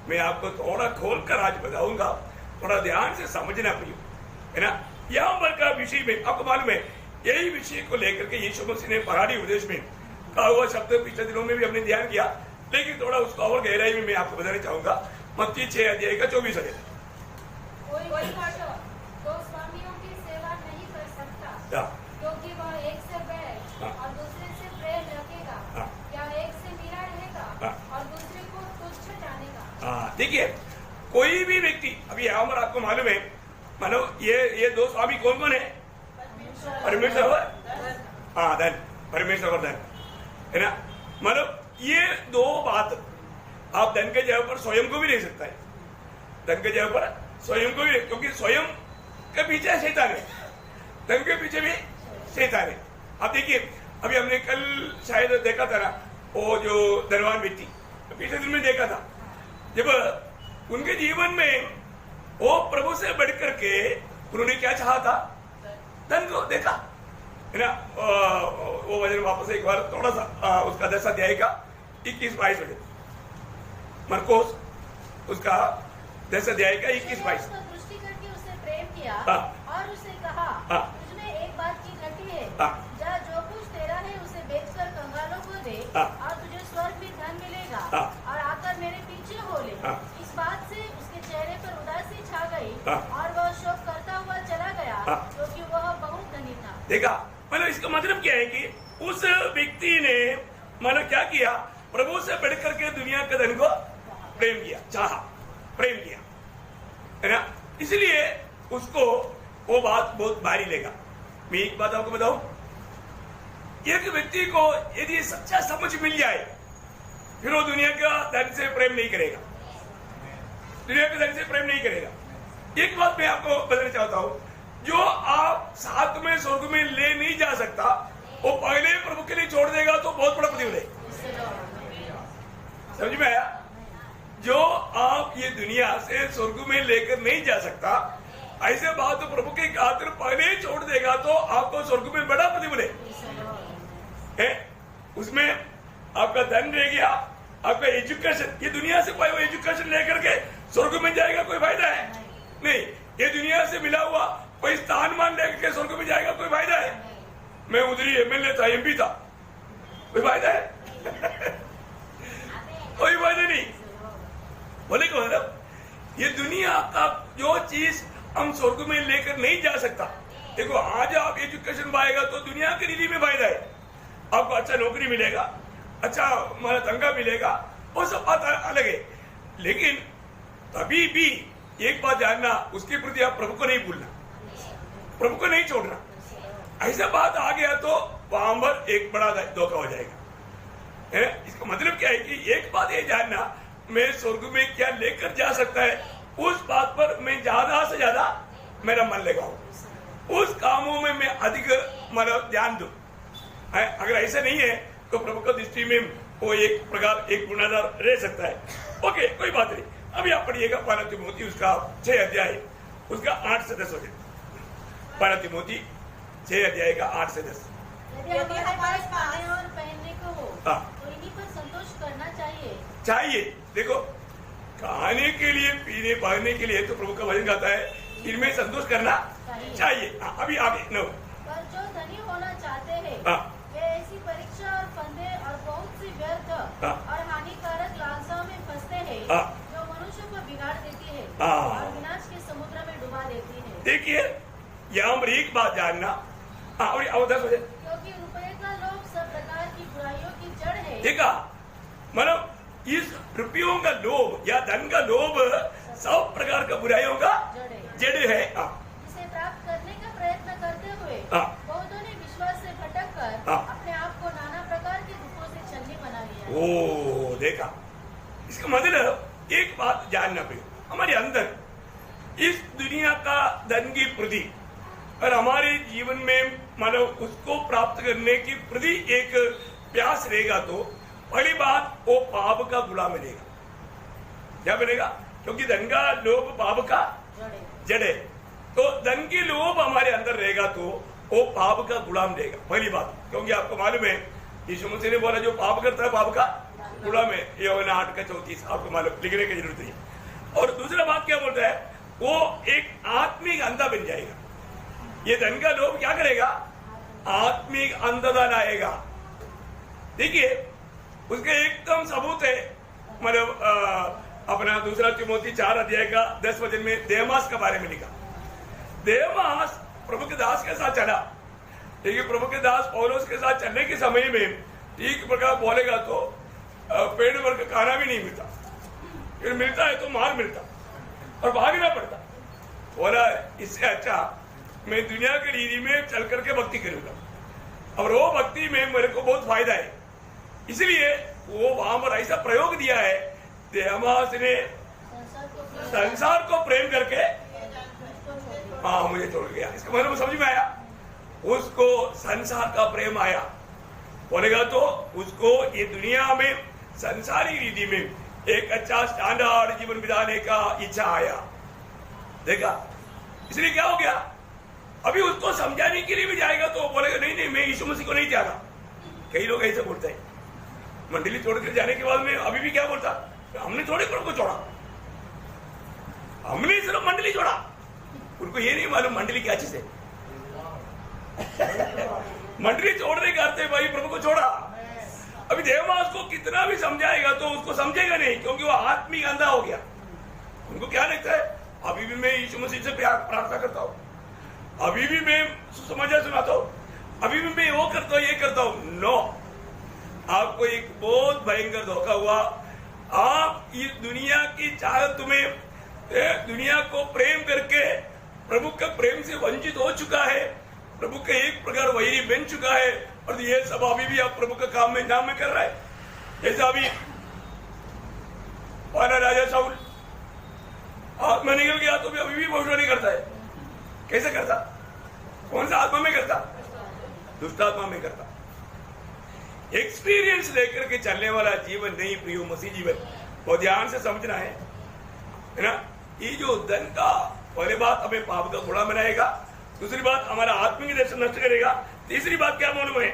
मैं आपको थोड़ा खोल कर आज बताऊंगा, थोड़ा ध्यान से समझना प्रियो, है ना? यहाँ पर का विषय में आपको मालूम है, यही विषय को लेकर के यीशु मसीह ने पहाड़ी उपदेश में कहा हुआ शब्द पिछले दिनों में भी हमने ध्यान किया, लेकिन थोड़ा उसको और गहराई में मैं आपको बताना चाहूंगा। मत्ती 6 अध्याय का 24 वचन। कोई दो स्वामियों की सेवा नहीं कर सकता, क्योंकि वह एक से बैर और दूसरे से प्रेम रखेगा, या एक से मिला रहेगा और दूसरे को तुच्छ जानेगा। देखिए, कोई भी व्यक्ति, अभी यहाँ पर आपको मालूम है, मानो ये दो स्वामी कौन कौन है? परमेश्वर और धन, परमेश्वर और धन, है ना? मतलब ये दो बात आप धन के जगह पर स्वयं को भी ले सकता है, धन के जगह पर स्वयं को भी, क्योंकि स्वयं के पीछे शैतान है, धन के पीछे भी शैतान है। आप देखिए, अभी हमने कल शायद देखा था ना, वो जो धनवान व्यक्ति, पिछले दिन में देखा था, जब उनके जीवन में वो प्रभु से बढ़ करके उन्होंने क्या चाहा था? धन को देखा, है ना? वो वचन वापस एक बार थोड़ा सा उसका 10 अध्याय का 21-22 वचन, मरकोस उसका 10 अध्याय का 21-22। दृष्टि करके उसे प्रेम किया हाँ। और उसे कहा हाँ। तुझमें एक बात की घटी है, हाँ। जा जो कुछ तेरा है उसे बेचकर कंगालों को दे हाँ। और तुझे स्वर्ग में धन मिलेगा हाँ। और आकर मेरे पीछे हो ले। हाँ। इस बात से उसके चेहरे पर उदासी छा गई हाँ। और वह शोक करता हुआ चला गया हाँ। क्योंकि वह बहुत धनी था। देखा, मतलब इसका मतलब क्या है कि उस व्यक्ति ने मतलब क्या किया, प्रभु से बढ़ करके दुनिया के धन को प्रेम किया, चाहा, प्रेम किया, है ना। इसलिए उसको वो बात बहुत भारी लेगा। मैं एक बात आपको बताऊं, एक व्यक्ति को यदि सच्चा समझ मिल जाए फिर वो दुनिया का धन से प्रेम नहीं करेगा, दुनिया के धन से प्रेम नहीं करेगा। एक बात मैं आपको बताना चाहता हूं, जो आप साथ में स्वर्ग में ले नहीं जा सकता वो पहले प्रभु के लिए छोड़ देगा तो बहुत बड़ा प्रतिफल है। समझ में आया? जो आप ये दुनिया से स्वर्ग में लेकर नहीं जा सकता, ऐसे बात तो प्रभु के खातिर पहले छोड़ देगा तो आपको स्वर्ग में बड़ा प्रतिफल है। उसमें आपका धन रह गया, आपका एजुकेशन, ये दुनिया से कोई एजुकेशन लेकर के स्वर्ग में जाएगा कोई फायदा है नहीं। ये दुनिया से मिला हुआ कोई स्थान मान लेकर के स्वर्ग में जाएगा कोई फायदा है? मैं उधरी एमएलए था, एमपी था, कोई फायदा है? कोई फायदा नहीं। बोले को मतलब ये दुनिया का जो चीज हम स्वर्ग में लेकर नहीं जा सकता। देखो, आज आप एजुकेशन पाएगा तो दुनिया की नीति में फायदा है, आपको अच्छा नौकरी मिलेगा, अच्छा तनख्वाह मिलेगा, वो सब बात अलग है। लेकिन तभी भी एक बात जानना, उसके प्रति आप प्रभु को नहीं भूलना, प्रभु को नहीं छोड़ना। ऐसा बात आ गया तो वहां पर एक बड़ा धोखा हो जाएगा। है? इसका मतलब क्या है कि एक बात ये जानना, मैं स्वर्ग में क्या लेकर जा सकता है, उस बात पर मैं ज्यादा से ज्यादा मेरा मन लगाऊं, उस कामों में मैं अधिक ध्यान दूं। अगर ऐसा नहीं है तो प्रभु की दृष्टि में वो एक प्रकार एक गुनाहगार रह सकता है। ओके, कोई बात नहीं। अभी आप पढ़िएगा पहला तिमोथी उसका 6 अध्याय उसका 8 से 10 हो जाए। पहला तिमोथी 6 अध्याय का 8 से 10। यदि हमारे पास खाने और पहनने को हो तो इन्हीं पर संतोष करना चाहिए। देखो, खाने के लिए, पीने पहनने के लिए तो प्रभु का वचन कहता है इनमें संतोष करना चाहिए। अभी आगे नो, पर जो धनी होना चाहते हैं वे ऐसी परीक्षा और फंदे और बहुत सी व्यर्थ और हानिकारक लालसाओं में फंसते हैं जो मनुष्य को बिगाड़ देती है और विनाश के समुद्र में डुबा देती है। देखिए, यहाँ पर एक बात जानना, क्योंकि रुपये का लोभ सब प्रकार की बुराइयों की जड़ है। देखा, मतलब इस रुपयों का लोभ या धन का लोभ सब प्रकार का बुराइयों का जड़ है। जिसे प्राप्त करने का प्रयत्न करते हुए बहुतों ने विश्वास से भटक कर अपने आप को नाना प्रकार के दुखों से छलनी बना लिया। ओ, देखा, इसका मतलब एक बात जानना पड़ेगा, हमारे अंदर इस दुनिया का धन की प्रति और हमारे जीवन में मतलब उसको प्राप्त करने की प्रति एक प्यास रहेगा तो पहली बात वो पाप का गुलाम बनेगा। क्या बनेगा? क्योंकि धन का लोभ पाप का जड़ है। तो धन की लोभ हमारे अंदर रहेगा तो वो पाप का गुलाम रहेगा, पहली बात। क्योंकि आपको मालूम है यीशु मसीह ने बोला जो पाप करता है पाप का गुलाम है, यूहन्ना 8 का 34, आपको मालूम, लिखने की जरूरत नहीं। और दूसरा बात क्या बोलता है, वो एक आत्मिक अंधा बन जाएगा। ये धन का लोभ क्या करेगा? आत्मिक अंधता लाएगा। देखिए, उसके एकदम सबूत है, मतलब अपना दूसरा तिमोथी 4 अध्याय का 10 वचन में देमास के बारे में लिखा। देमास प्रभु के दास के साथ चला, लेकिन प्रभु के दास पौलुस के साथ चलने के समय में ठीक प्रकार बोलेगा तो पेड़ भर का खाना भी नहीं मिलता, फिर मिलता है तो माल मिलता और भागना पड़ता। बोला इससे अच्छा मैं दुनिया की रीति में चल करके भक्ति करूंगा और वो भक्ति में मेरे को बहुत फायदा है। इसलिए वो वहां पर ऐसा प्रयोग दिया है, देमास ने संसार को प्रेम करके मुझे छोड़ गया। इसका मतलब समझ में आया, उसको संसार का प्रेम आया, बोलेगा तो उसको ये दुनिया में संसारी रीति में एक अच्छा स्टैंडर्ड जीवन बिताने का इच्छा आया। देखा, इसलिए क्या हो गया, अभी उसको समझाने के लिए भी जाएगा तो बोलेगा नहीं नहीं मैं यीशु मसीह को नहीं त्यागा। कई लोग ऐसे बोलते हैं, मंडली छोड़कर जाने के बाद में अभी भी क्या बोलता, हमने थोड़े प्रभु को छोड़ा, हमने सिर्फ मंडली छोड़ा, उनको ये नहीं मालूम मंडली क्या चीज है। मंडली छोड़ने का अर्थ है भाई प्रभु को छोड़ा। अभी देवदास को कितना भी समझाएगा तो उसको समझेगा नहीं, क्योंकि वो आत्मिक अंधा हो गया। उनको क्या लगता है अभी भी मैं यीशु मसीह से प्रार्थना करता हूँ, अभी भी मैं सुसमाचार सुनाता हूँ, अभी भी मैं वो करता हूँ ये करता हूँ। नो, आपको एक बहुत भयंकर धोखा हुआ। आप इस दुनिया की चाहत तुम्हें, दुनिया को प्रेम करके प्रभु का प्रेम से वंचित हो चुका है, प्रभु का एक प्रकार वैरी बन चुका है, और ये सब अभी भी आप प्रभु का काम में नाम में कर रहा है। जैसे अभी राजा शाऊल आत्मा निकल गया तो भी अभी भी भविष्यवाणी करता है। कैसे करता? कौन सा आत्मा में करता? दुष्ट आत्मा में करता। एक्सपीरियंस लेकर के चलने वाला जीवन नहीं प्रियो, मसीह जीवन बहुत ध्यान से समझना है ना। ये जो धन का, पहले बात हमें पाप का घोड़ा बनाएगा, दूसरी बात हमारा आत्मिक दर्शन नष्ट करेगा, तीसरी बात क्या मालूम है,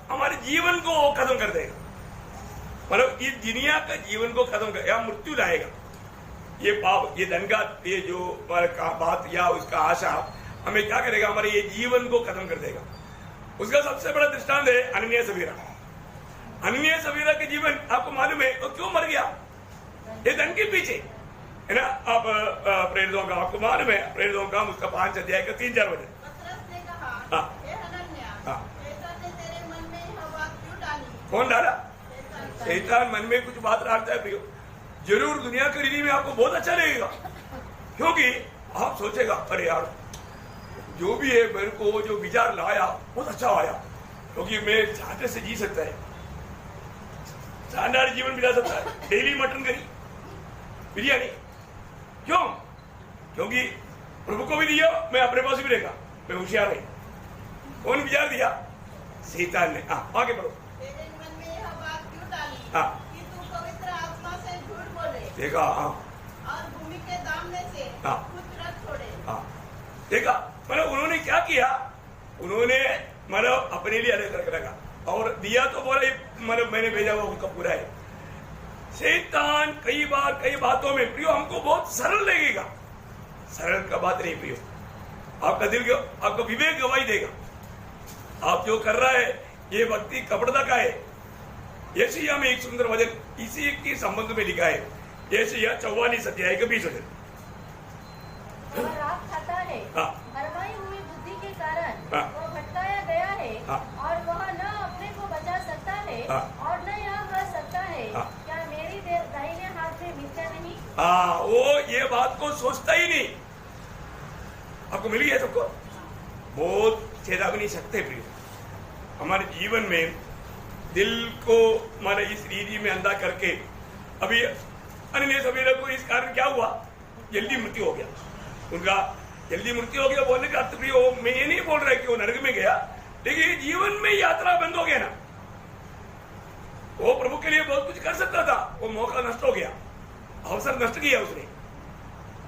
हमारे जीवन को खत्म कर देगा। मतलब इस दुनिया का जीवन को खत्म कर, या मृत्यु लाएगा। ये पाप, ये धन का, ये जो बात या उसका आशा हमें क्या करेगा, हमारे ये जीवन को खत्म कर देगा। उसका सबसे बड़ा दृष्टांत है अनन्या सफीरा। अनन्या सफीरा के जीवन आपको मालूम है वो क्यों मर गया? ये धन के पीछे है ना। आप प्रेरितों का आपको मालूम है, प्रेरितों का उसका 5 अध्याय का 3-4 वचन। कौन डाला? शैतान मन में कुछ बात डालता है प्रियो। जरूर दुनिया की रीति में आपको बहुत अच्छा लगेगा, क्योंकि आप सोचेगा अरे यार जो भी है मेरे को जो विचार लाया बहुत अच्छा आया, क्योंकि मैं चाहते से जी सकता है, शानदार जीवन बिता सकता है, डेली मटन करी बिरयानी। क्यों? क्योंकि प्रभु को भी दिया, मैं अपने पास भी रहेगा, मैं होशियार है। कौन विचार दिया? शैतान ने। आगे बढ़ो। तेरे मन में यह बात क्यों डाली कि तू पवित्र आत्मा से झूठ बोले, देखा, और भूमि के दामने से कुछ रख छोड़े। देखा, मतलब उन्होंने क्या किया, उन्होंने मतलब अपने लिए अलग रख रखा और दिया तो बोला मतलब मैंने भेजा हुआ उनका पूरा है। शैतान कई बार कई बातों में प्रियो हमको बहुत सरल लगेगा, सरल का बात नहीं प्रियो। आपका दिल, आपका विवेक गवाही देगा। आप जो कर रहा है ये भक्ति कपड़ता का है। यशायाह में एक सुंदर वचन इसी के संबंध में लिखा है, यशायाह 44 अध्याय का 20 वचन। भरमाई हुई बुद्धि के कारण वह भटकाया गया है, और वह न अपने को बचा सकता है और न यह कह सकता है क्या मेरी दाहिने हाथ में मिथ्या नहीं। वो ये बात को सोचता ही नहीं। आपको मिली है सबको बहुत चेतावनी सकते प्रिय। हमारे जीवन में दिल को हमारे इस रीति में अंधा करके, अभी अन्य सवेरा को इस कारण क्या हुआ, जल्दी मृत्यु हो गया उनका। जल्दी मृत्यु हो गया बोलने का अर्थ भी हो, मैं ये नहीं बोल रहा कि वो नरक में गया, लेकिन जीवन में यात्रा बंद हो गया ना। वो प्रभु के लिए बहुत कुछ कर सकता था, वो मौका नष्ट हो गया, अवसर नष्ट किया उसने।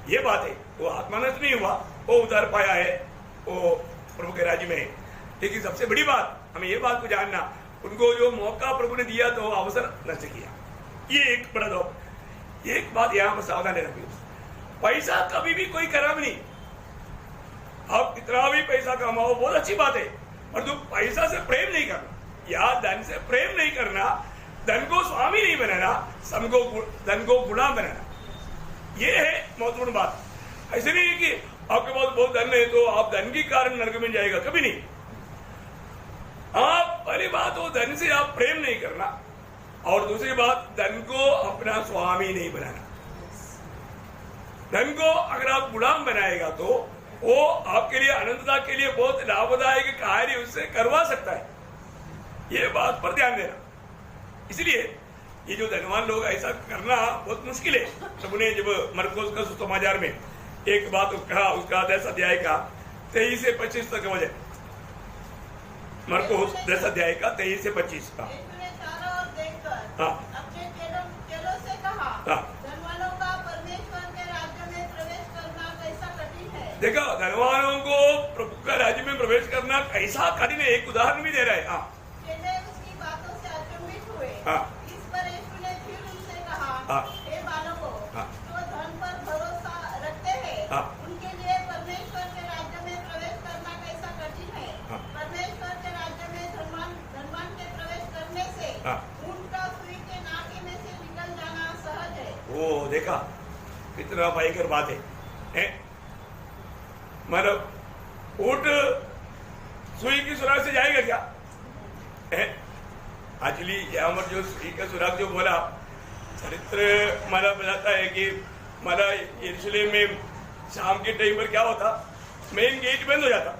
ये बात है, वो आत्मा नष्ट नहीं हुआ, वो उतार पाया है वो प्रभु के राज्य में। लेकिन सबसे बड़ी बात हमें ये बात को जानना, उनको जो मौका प्रभु ने दिया तो अवसर नष्ट किया। ये एक बड़ा दो। एक बात यहाँ पर सावधान रहना, पैसा कभी भी कोई खराब नहीं। आप कितना भी पैसा कमाओ बहुत अच्छी बात है, पर तुम पैसा से प्रेम नहीं करना या धन से प्रेम नहीं करना, धन को स्वामी नहीं बनाना, धन को गुलाम बनाना, ये है महत्वपूर्ण बात। ऐसे नहीं है कि आपके पास बहुत धन है तो आप धन के कारण नरक में जाएगा, कभी नहीं। आप पहली बात हो धन से आप प्रेम नहीं करना, और दूसरी बात धन को अपना स्वामी नहीं बनाना। धन को अगर आप गुलाम बनाएगा तो वो आपके लिए अनंतता के लिए बहुत लाभदायक कार्य उससे करवा सकता है। ये बात पर ध्यान देना। इसलिए ये जो धनवान लोग ऐसा करना बहुत मुश्किल है। प्रभु ने जब मरकुस का सुसमाचार में एक बात कहा, उसका 10 अध्याय का 23 से 25 तक वजह, मरकुस 10 अध्याय का 23 से 25 का। अपने चेलों से कहा, धनवानों का परमेश्वर के राज्य में प्रवेश करना कैसा कठिन है। देखो धनवानों को प्रभु का राज्य में प्रवेश करना कैसा कठिन है, एक उदाहरण भी दे रहा है। चेले उसकी बातों से अचंभित हुए। इस पर यीशु ने फिर उनसे कहा, हे बालकों, देखा कितना भयंकर बात है? मतलब ऊंट सुई की सुराग से जाएगा क्या? एक्चुअली यहाँ पर जो सुई का सुराग जो बोला, चरित्र मला बताता है कि मला यरूशलेम में शाम के टाइम पर क्या होता, मेन गेट बंद हो जाता,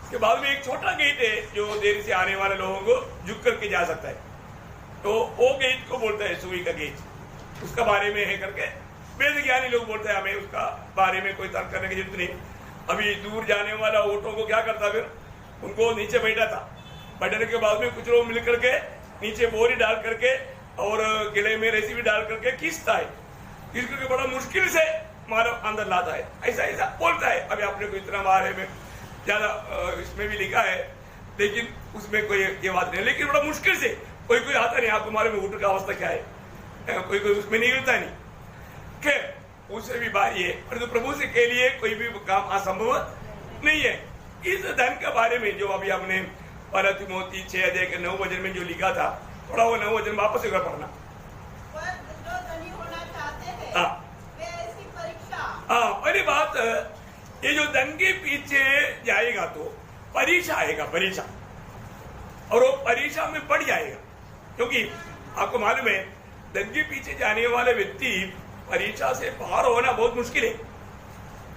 उसके बाद में एक छोटा गेट है जो देर से आने वाले लोगों को झुक करके जा सकता है, तो वो गेट को बोलता है सुई का गेट। उसका बारे में है करके वेद ज्ञानी लोग बोलते हैं, हमें उसका बारे में कोई तर्क करने की जरूरत नहीं। अभी दूर जाने वाला ऊँटों को क्या करता, फिर उनको नीचे बैठा था, बैठने के बाद में कुछ लोग मिल करके नीचे बोरी डाल करके और गिले में रेसी भी डाल करके खींचता है, खींच करके बड़ा मुश्किल से मानव अंदर लाता है, ऐसा ऐसा बोलता है। अभी आपने को इतना बारे में ज्यादा इसमें भी लिखा है, लेकिन उसमें कोई ये बात नहीं, लेकिन बड़ा मुश्किल से कोई कोई आता नहीं, आपको मालूम है ऊँट का अवस्था क्या है, कोई कोई उसमें निकलता नहीं। खैर उससे भी बात ये, परंतु प्रभु से के लिए कोई भी काम असंभव नहीं है। इस धन के बारे में जो अभी हमने पहला तिमोथी 6:9 वचन में जो लिखा था, थोड़ा वो 9 वचन वापस एक बार पढ़ना। जो धनी होना चाहते हैं, वे ऐसी परीक्षा। पहली बात, ये जो धन के पीछे जाएगा तो परीक्षा आएगा, परीक्षा, और वो परीक्षा में पड़ जाएगा, क्योंकि आपको मालूम है धन के पीछे जाने वाले व्यक्ति परीक्षा से पार होना बहुत मुश्किल है।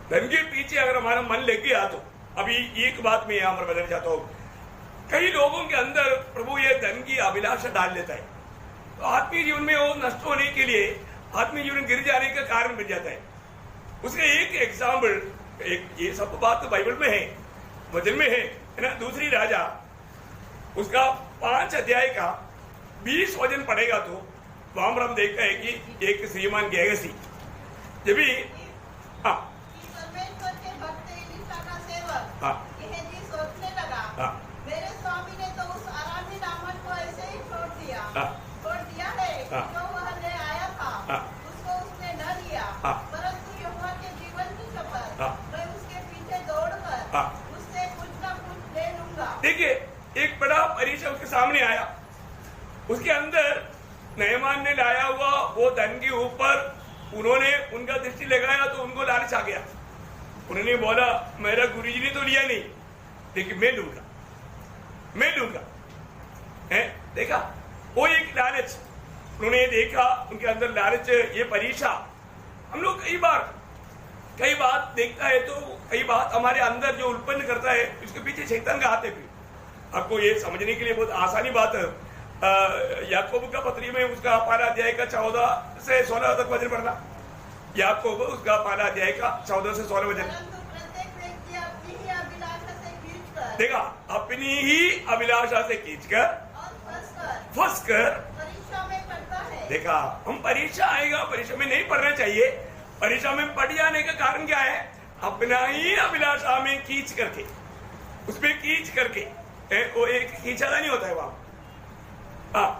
धन के पीछे अगर हमारा मन लग गया तो, अभी एक बात मैं यहाँ पर बताना चाहता हूँ, कई लोगों के अंदर प्रभु ये धन की अभिलाषा डाल देता है, तो आत्मीय जीवन में वो नष्ट होने के लिए, आत्मीय जीवन गिर जाने का कारण बन जाता है। उसका एक एग्जाम्पल, ये सब बात तो बाइबल में है, वचन में है ना। दूसरी राजा उसका 5 अध्याय का 20 वचन पढ़ेगा तो वहां पर हम देखते हैं कि एक श्रीमान गेहसी जब भी परमेश्वर के भक्त एलीशा का सेवक गेहजी सोचने लगा, मेरे स्वामी ने तो उस आरामी नामन को ऐसे ही छोड़ दिया है जो वह ले आया था, उसको उसने न लिया, परंतु यहोवा के जीवन की शपथ, मैं उसके पीछे दौड़कर उससे कुछ न कुछ ले लूंगा। देखिए, एक बड़ा परीक्षा उसके सामने आया, उसके अंदर नयमान ने लाया हुआ वो धन के ऊपर उन्होंने उनका दृष्टि लगाया तो उनको लालच आ गया। उन्होंने बोला मेरा गुरुजी ने तो लिया नहीं, लेकिन मैं लूंगा। देखा वो एक लालच, उन्होंने देखा उनके अंदर लालच, ये परीक्षा। हम लोग कई बात देखता है तो कई बात हमारे अंदर जो उत्पन्न करता है, उसके पीछे शैतान का हाथ है। आपको ये समझने के लिए बहुत आसानी बात है, याकूब का पत्री में उसका पहला अध्याय का 14 से 16 तक वचन पढ़ना। याकूब उसका पहला अध्याय का 14 से 16 वचन। देखा, अपनी ही अभिलाषा से खींचकर फंस कर परीक्षा में पड़ता है। देखा, हम परीक्षा आएगा, परीक्षा में नहीं पढ़ना चाहिए। परीक्षा में पड़ जाने का कारण क्या है? अपना ही अभिलाषा में खींच करके, उसमें खींच करके, वो एक खींचा नहीं होता है वहां,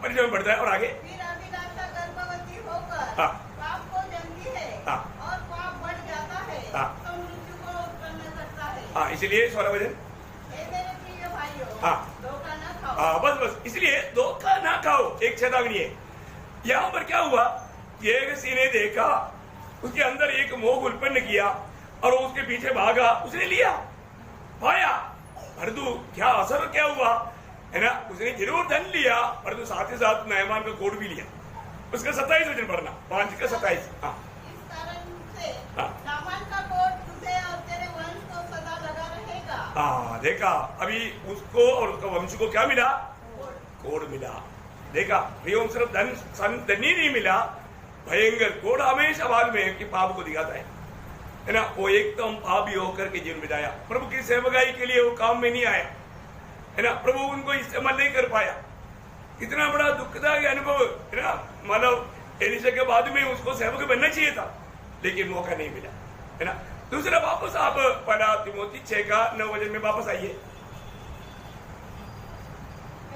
परीक्षा में बढ़ता है। और आगे फिर अभिलाषा गर्भवती होकर पाप को जन्मती है और पाप बढ़ जाता है तो मृत्यु को उत्पन्न करता है। इसलिए 16 वचन, मेरे प्रिय भाइयों, धोखा न खाओ। बस इसलिए धोखा ना खाओ, एक चेतावनी है। यहाँ पर क्या हुआ, गेहसी ने देखा, उसके अंदर एक मोह उत्पन्न किया और उसके पीछे भागा, उसने लिया, पाया, परंतु क्या असर क्या हुआ है ना, उसने जरूर धन लिया, परंतु साथ ही साथ नयमान का कोड भी लिया। उसका 27 वचन पढ़ना, 5 का 27। इस कारण से नामान का कोड तुझे और तेरे वंश को सदा लगा रहेगा। देखा, अभी उसको और उसका वंश को क्या मिला? कोड मिला। देखा, सिर्फ धनी नहीं मिला, भयंकर कोड हमेशा बाद में कि पाप को दिखाता है ना। वो एकदम पापी होकर के जीवन बिताया, प्रभु की सेवकाई के लिए वो काम में नहीं आया है ना, प्रभु उनको इस्तेमाल नहीं कर पाया। इतना बड़ा दुखदायक अनुभव है ना, मतलब एलीशा के बाद में उसको सेवक बनना चाहिए था, लेकिन मौका नहीं मिला है ना। दूसरा, वापस आप पहला तिमोथी 6 का 9 वचन में वापस आइए।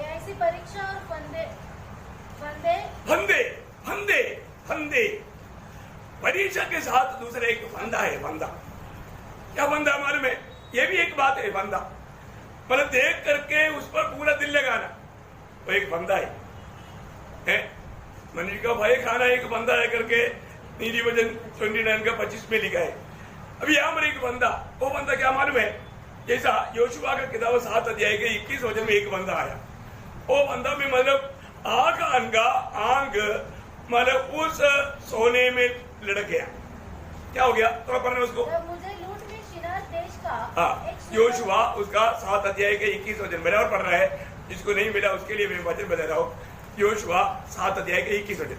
ऐसी परीक्षा और फंदे परीक्षा के साथ दूसरा एक फंदा है। फंदा क्या? फंदा मालूम है, ये भी एक बात है। फंदा मतलब देख करके उस पर पूरा दिल लगाना, वो एक फंदा है। मनुष्य का भय खाना एक फंदा है करके नीति वचन 29 का 25 में लिखा है। अभी यहाँ पर एक बंदा, वो बंदा क्या मालूम है, जैसा योशुआ का किताब 7 अध्याय के 21 वचन में एक बंदा आया, वो बंदा में मतलब आकान का आंग मतलब उस सोने में लड़क गया। क्या हो गया? तो पढ़ने उसको, मुझे लूट में शिनार देश का योशुआ उसका 7 अध्याय के 21 वचन मेरा और पढ़ रहा है, जिसको नहीं मिला उसके लिए मैं वचन बता रहा हूँ। योशुआ 7 अध्याय के 21 वचन।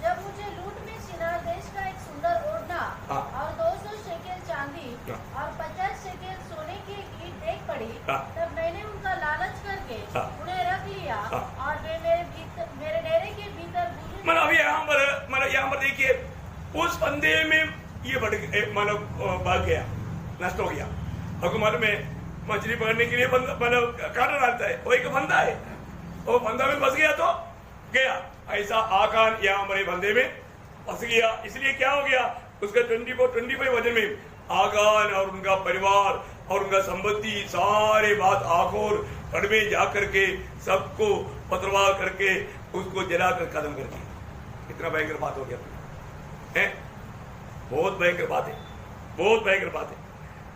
जब मुझे लूट में शिनार देश का एक सुंदर ओढ़ना और 200 शेकेल चांदी और 50 शेकेल सोने की ईंट देख पड़ी, तब मैंने उनका लालच करके उन्हें रख लिया और वे मेरे डेरे के भीतर मतलब अभी यहाँ पर देखिए, उस बंदे में ये मतलब भाग गया, नष्ट हो गया। आपको मालूम है मछली पकड़ने के लिए मतलब कांटा डालता है, वो एक बंदा है, वो बंदा में फंस गया तो गया। ऐसा आकान यहाँ हमारे बंदे में फंस गया, इसलिए क्या हो गया, उसका 24-25 वजन में आकान और उनका परिवार और उनका संपत्ति सारे बात आखोर कड़ में जाकर के सबको पत्रवाह करके उसको जलाकर खत्म कर दिया। कितना भयंकर बात हो गया है, बहुत भयंकर बात है, बहुत भयंकर बात है।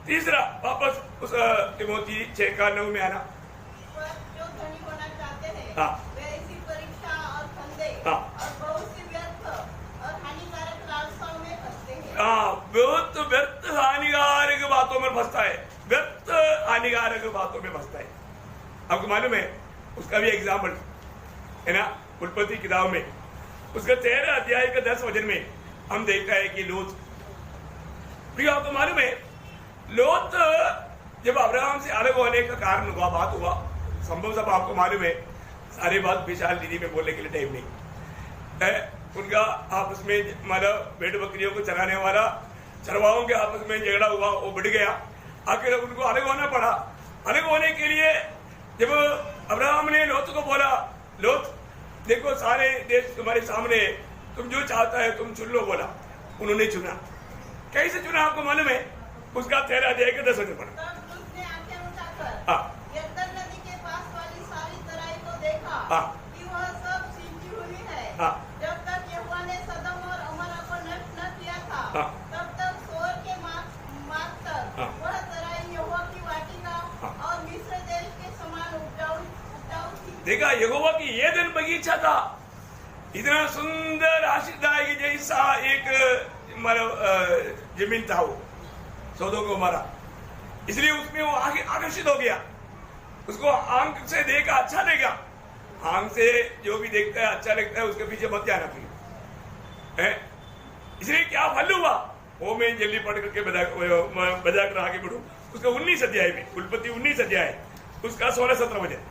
तीसरा, वापस उस तिमोथी 6:9 में आना। जो धनी होना चाहते हैं, हाँ, वे ऐसी परीक्षा और फंदे और बहुत सी व्यर्थ और हानिकारक लालसाओं में फंसते हैं। हाँ, बहुत व्यर्थ हानिकारक बातों में फंसता है, व्यर्थ हानिकारक बातों में फंसता है। आपको मालूम है उसका भी एग्जाम्पल है ना, उत्पत्ति किताब में उसका 13 अध्याय का 10 वचन में हम देखता है कि लोत, प्रिय आपको मालूम है लोत जब अब्राहम से अलग होने का कारण हुआ, बात हुआ, संभव सब आपको मालूम है, सारी बात विशाल दीदी में बोलने के लिए टाइम नहीं है। उनका आपस में मतलब भेड़ बकरियों को चराने वाला चरवाहों के आपस में झगड़ा हुआ, वो बढ़ गया, आखिर उनको अलग होना पड़ा। अलग होने के लिए जब अब्राहम ने लोत को बोला, लोत देखो सारे देश तुम्हारे सामने, तुम जो चाहता है तुम चुन लो, बोला, उन्होंने चुना। कैसे चुना आपको मालूम है, उसका 13 अध्याय के 10 वचन पढ़ा। तब उसने आंखें उठाकर यरदन नदी के पास वाली सारी तराई को देखा कि वह सब सींची हुई है। जब तक यहोवा ने सदम और अमोरा को नष्ट न किया था, तब तक सोर के मार्ग तक वह तराई यहोवा की वाटिका और मिस्र देश के समान उपजाऊ थी। देखा, यहोवा की ये दिन बगीचा था, इतना सुंदर आशीर्वाद जैसा एक मतलब जमीन था, वो सौदों को मारा, इसलिए उसमें वो आगे आकर्षित हो गया, उसको आंख से देखा अच्छा लगा। आंख से जो भी देखता है अच्छा लगता है, उसके पीछे मत जाना फिर। इसलिए क्या फल हुआ, वो मैं जल्दी पढ़ करके बजा कर आगे बढ़ू। उसका 19 अध्याय में, उत्पत्ति 19 अध्याय उसका 16-17 वचन।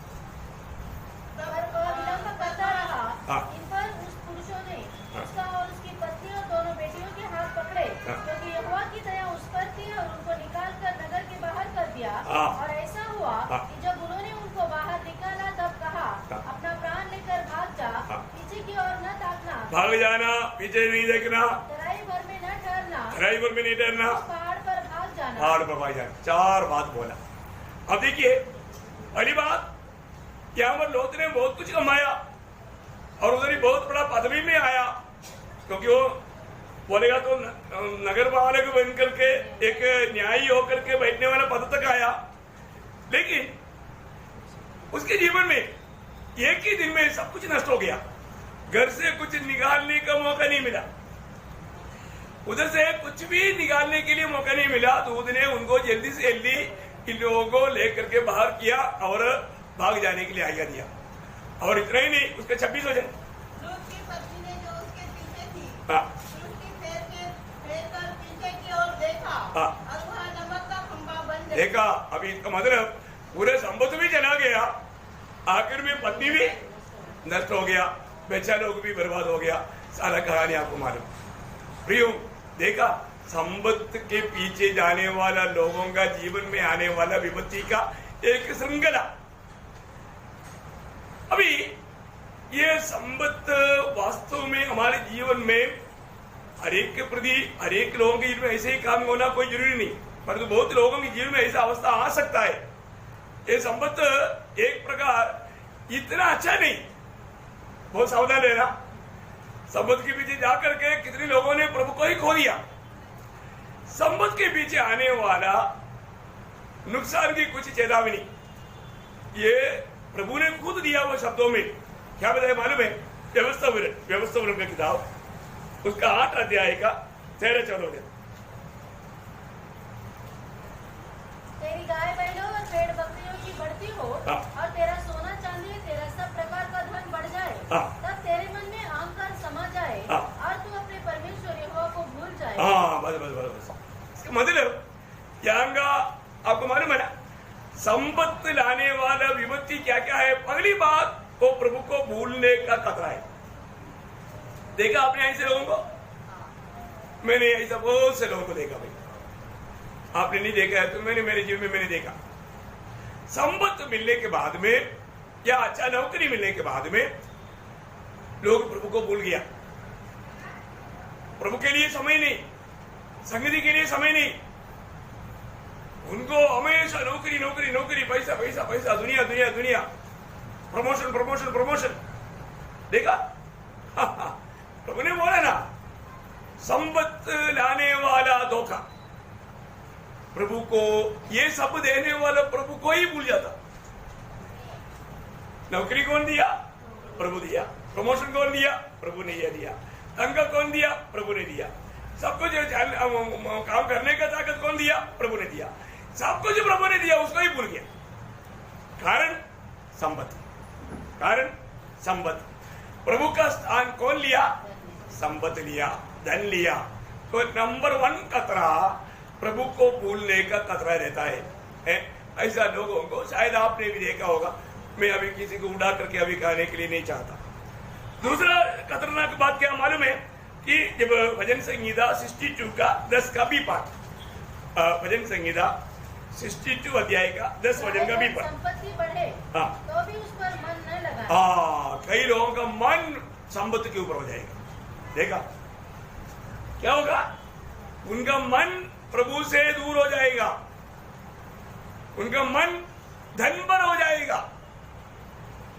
क्योंकि यहोवा की दया उस पर थी और उनको निकाल कर नगर के बाहर कर दिया। और ऐसा हुआ कि जब उन्होंने उनको बाहर निकाला तब कहा, अपना प्राण लेकर भाग जा, पीछे की ओर न ताकना, भाग जाना, पीछे नहीं देखना, तराई भर में न ठहरना, तराई भर में नहीं ठहरना, पहाड़ पर भाग जाना, पहाड़ पर भाग जाना। 4 बात बोला। अब देखिए पहली बात, यहाँ पर लोत ने बहुत कुछ कमाया और उधर ही बहुत बड़ा पदवी में आया, क्योंकि वो बोलेगा तो नगर पालक बन करके एक न्यायी होकर के बैठने वाला पद तक आया। लेकिन उसके जीवन में एक ही दिन में सब कुछ नष्ट हो गया, घर से कुछ निकालने का मौका नहीं मिला, उधर से कुछ भी निकालने के लिए मौका नहीं मिला। तो उसने उनको जल्दी से जल्दी इन लोगों को लेकर के बाहर किया और भाग जाने के लिए आज्ञा दिया। और इतना ही नहीं, उसके 26 वचन, देखा। अभी इसका मतलब पूरे संपत्ति भी चला गया, आखिर में पत्नी भी नष्ट हो गया, बच्चा लोग भी बर्बाद हो गया, सारा कहानी आपको मालूम। प्रियो देखा, संपत्ति के पीछे जाने वाला लोगों का जीवन में आने वाला विपत्ति का एक श्रृंखला। अभी ये संपत्ति वास्तव में हमारे जीवन में हरेक के प्रति, हरेक लोगों के जीवन में ऐसे ही काम होना कोई जरूरी नहीं, परंतु बहुत लोगों के जीवन में ऐसा अवस्था आ सकता है। ये संपत्ति एक प्रकार इतना अच्छा नहीं, बहुत सावधान रहना। संपत्ति के पीछे जाकर के कितने लोगों ने प्रभु को ही खो दिया। संपत्ति के पीछे आने वाला नुकसान की कुछ चेतावनी ये प्रभु ने खुद दिया वो शब्दों में। क्या बताया मालूम है? व्यवस्था का किताब उसका 8 अध्याय का 13-14। तेरी गाय बैलों और भेड़ बकरियों की बढ़ती हो और तेरा सोना चांदी तेरा सब प्रकार का धन बढ़ जाए, तब तेरे मन में अहंकार समा जाए और तू अपने परमेश्वर यहोवा को भूल जाए। बस इसका मतलब यहाँ आपको मालूम है ना, संपत्ति लाने वाला विपत्ति क्या क्या है? पहली बात वो प्रभु को भूलने का खतरा है। देखा आपने ऐसे लोगों को? मैंने ऐसा बहुत से लोगों को देखा भाई। आपने नहीं देखा है तो मेरे जीवन में मैंने देखा। संपत्ति मिलने के बाद में या अच्छा नौकरी मिलने के बाद में लोग प्रभु को भूल गया। प्रभु के लिए समय नहीं, संगति के लिए समय नहीं। उनको हमेशा नौकरी नौकरी नौकरी, पैसा पैसा पैसा, दुनिया दुनिया दुनिया, प्रमोशन प्रमोशन प्रमोशन। देखा? प्रभु ने बोला ना, संपत्ति लाने वाला धोखा। प्रभु को ये सब देने वाला प्रभु को ही भूल जाता। नौकरी कौन दिया? प्रभु दिया। प्रमोशन कौन दिया? प्रभु ने ये दिया। तंगा कौन दिया? प्रभु ने दिया। सब कुछ काम करने का ताकत कौन दिया? प्रभु ने दिया। सब कुछ प्रभु ने दिया, उसको ही भूल गया। कारण संपत्ति, कारण संपत्ति। प्रभु का स्थान कौन लिया? संपत्ति लिया, धन लिया। तो नंबर 1 खतरा प्रभु को भूलने का खतरा रहता है। ऐसा लोगों को शायद आपने भी देखा होगा। मैं अभी किसी को उड़ा करके अभी कहने के लिए नहीं चाहता। दूसरा खतरनाक बात क्या मालूम है कि जब भजन संहिता 62 का 10 का भी पाठ, भजन संहिता 62 अध्याय का 10 वचन का भी पाठ, संपत्ति बढ़े तो भी उस पर मन न लगा। कई लोगों का मन संपत्ति के ऊपर हो जाएगा। देखा क्या होगा? उनका मन प्रभु से दूर हो जाएगा, उनका मन धन पर हो जाएगा।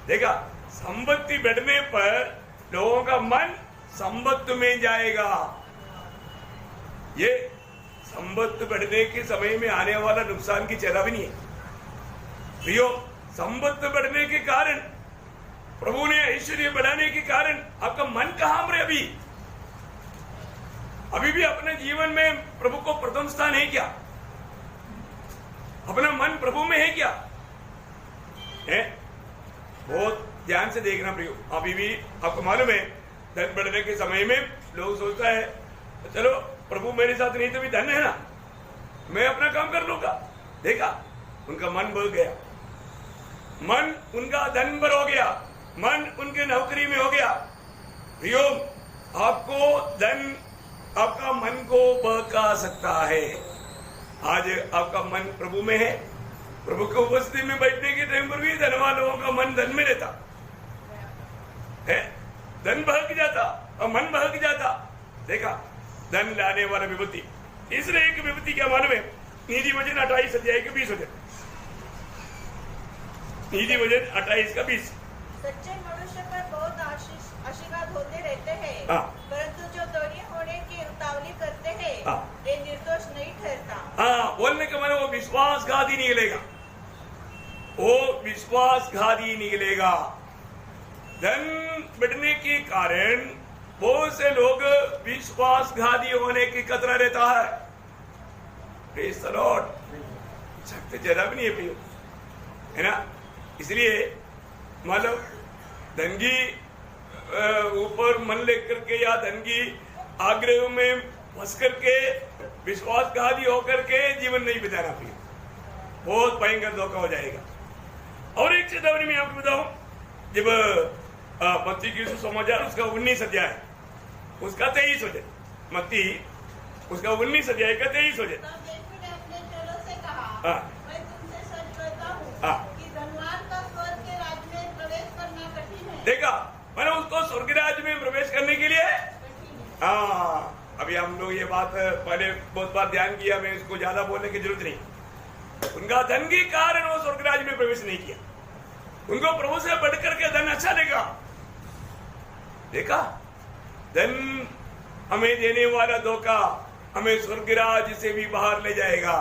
देखा, संपत्ति बढ़ने पर लोगों का मन संपत्ति में जाएगा। ये संपत्ति बढ़ने के समय में आने वाला नुकसान की चेतावनी है। प्रियो, संपत्ति बढ़ने के कारण, प्रभु ने ऐश्वर्य बढ़ाने के कारण आपका मन कहां पर है? अभी भी अपने जीवन में प्रभु को प्रथम स्थान है क्या? अपना मन प्रभु में है क्या? है? बहुत ध्यान से देखना प्रियो। अभी भी आपको मालूम है, धन बढ़ने के समय में लोग सोचता है चलो प्रभु मेरे साथ नहीं तो भी धन है ना, मैं अपना काम कर लूंगा। देखा, उनका मन बढ़ गया, मन उनका धन पर हो गया, मन उनके नौकरी में हो गया। प्रियो, आपको धन आपका मन को बहका सकता है। आज आपका मन प्रभु में है, प्रभु की उपस्थिति में बैठने के टाइम पर भी धनवान लोगों का मन धन में रहता है, धन बहक जाता और मन बहक जाता। देखा, धन लाने वाला विपत्ति। तीसरे एक विपत्ति क्या मालूम है? नीति वचन 28 अध्याय के 20 वचन, नीति वचन 28 का 20। सच्चे मनुष्य पर बहुत आशीर्वाद होते रहते हैं, परंतु जो दोषी होने की उतावली करते हैं वे निर्दोष नहीं ठहरता। बोलने का मतलब वो विश्वासघाती निकलेगा, वो विश्वासघाती निकलेगा। धन बढ़ने के कारण बहुत से लोग विश्वासघाती होने की खतरा रहता है। Praise the Lord. शक्ति ज्यादा भी नहीं है प्रियो, है ना? इसलिए मतलब धन की ऊपर मन लेकर के या धन की आग्रह में फंस करके विश्वासघाती होकर के जीवन नहीं बिताना प्रिय, बहुत भयंकर धोखा हो जाएगा। और एक चेतावनी मैं आपको बताऊं, जब मत्ती की समाचार उसका 19 अध्याय उसका 23 वचन, मत्ती उसका 19 अध्याय का 23 वचन। अपने चेलों से कहा, मैं तुमसे सच कहता हूं कि धनवान का स्वर्ग के राज्य में प्रवेश करना कठिन है। देखा, मैंने उसको स्वर्ग राज्य में प्रवेश करने के लिए अभी हम लोग ये बात पहले बहुत बार ध्यान किया, मैं इसको ज्यादा बोलने की जरूरत नहीं। उनका धन के कारण वो स्वर्ग राज्य में प्रवेश नहीं किया, उनको प्रभु से बढ़कर के धन अच्छा लगा। देखा, धन हमें देने वाला धोखा हमें स्वर्गराज से भी बाहर ले जाएगा,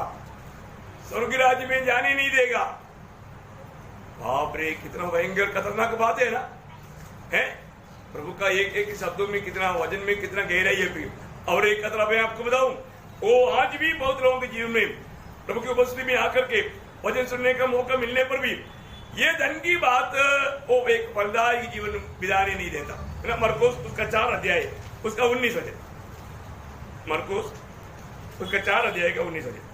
स्वर्गराज में जाने नहीं देगा। बाप रे, कितना भयंकर खतरनाक बात है ना, है? प्रभु का एक एक शब्दों में कितना वजन में कितना गहराई है। और एक खतरा मैं आपको बताऊं, वो आज भी बहुत लोगों के जीवन में प्रभु की उपस्थिति में आकर के वचन सुनने का मौका मिलने पर भी ये धन की बात वो एक फलदायी जीवन बिताने नहीं देता है ना। मरकुस उसका 4 अध्याय उसका 19 वचन, मरकुस उसका 4 अध्याय का 19 वचन।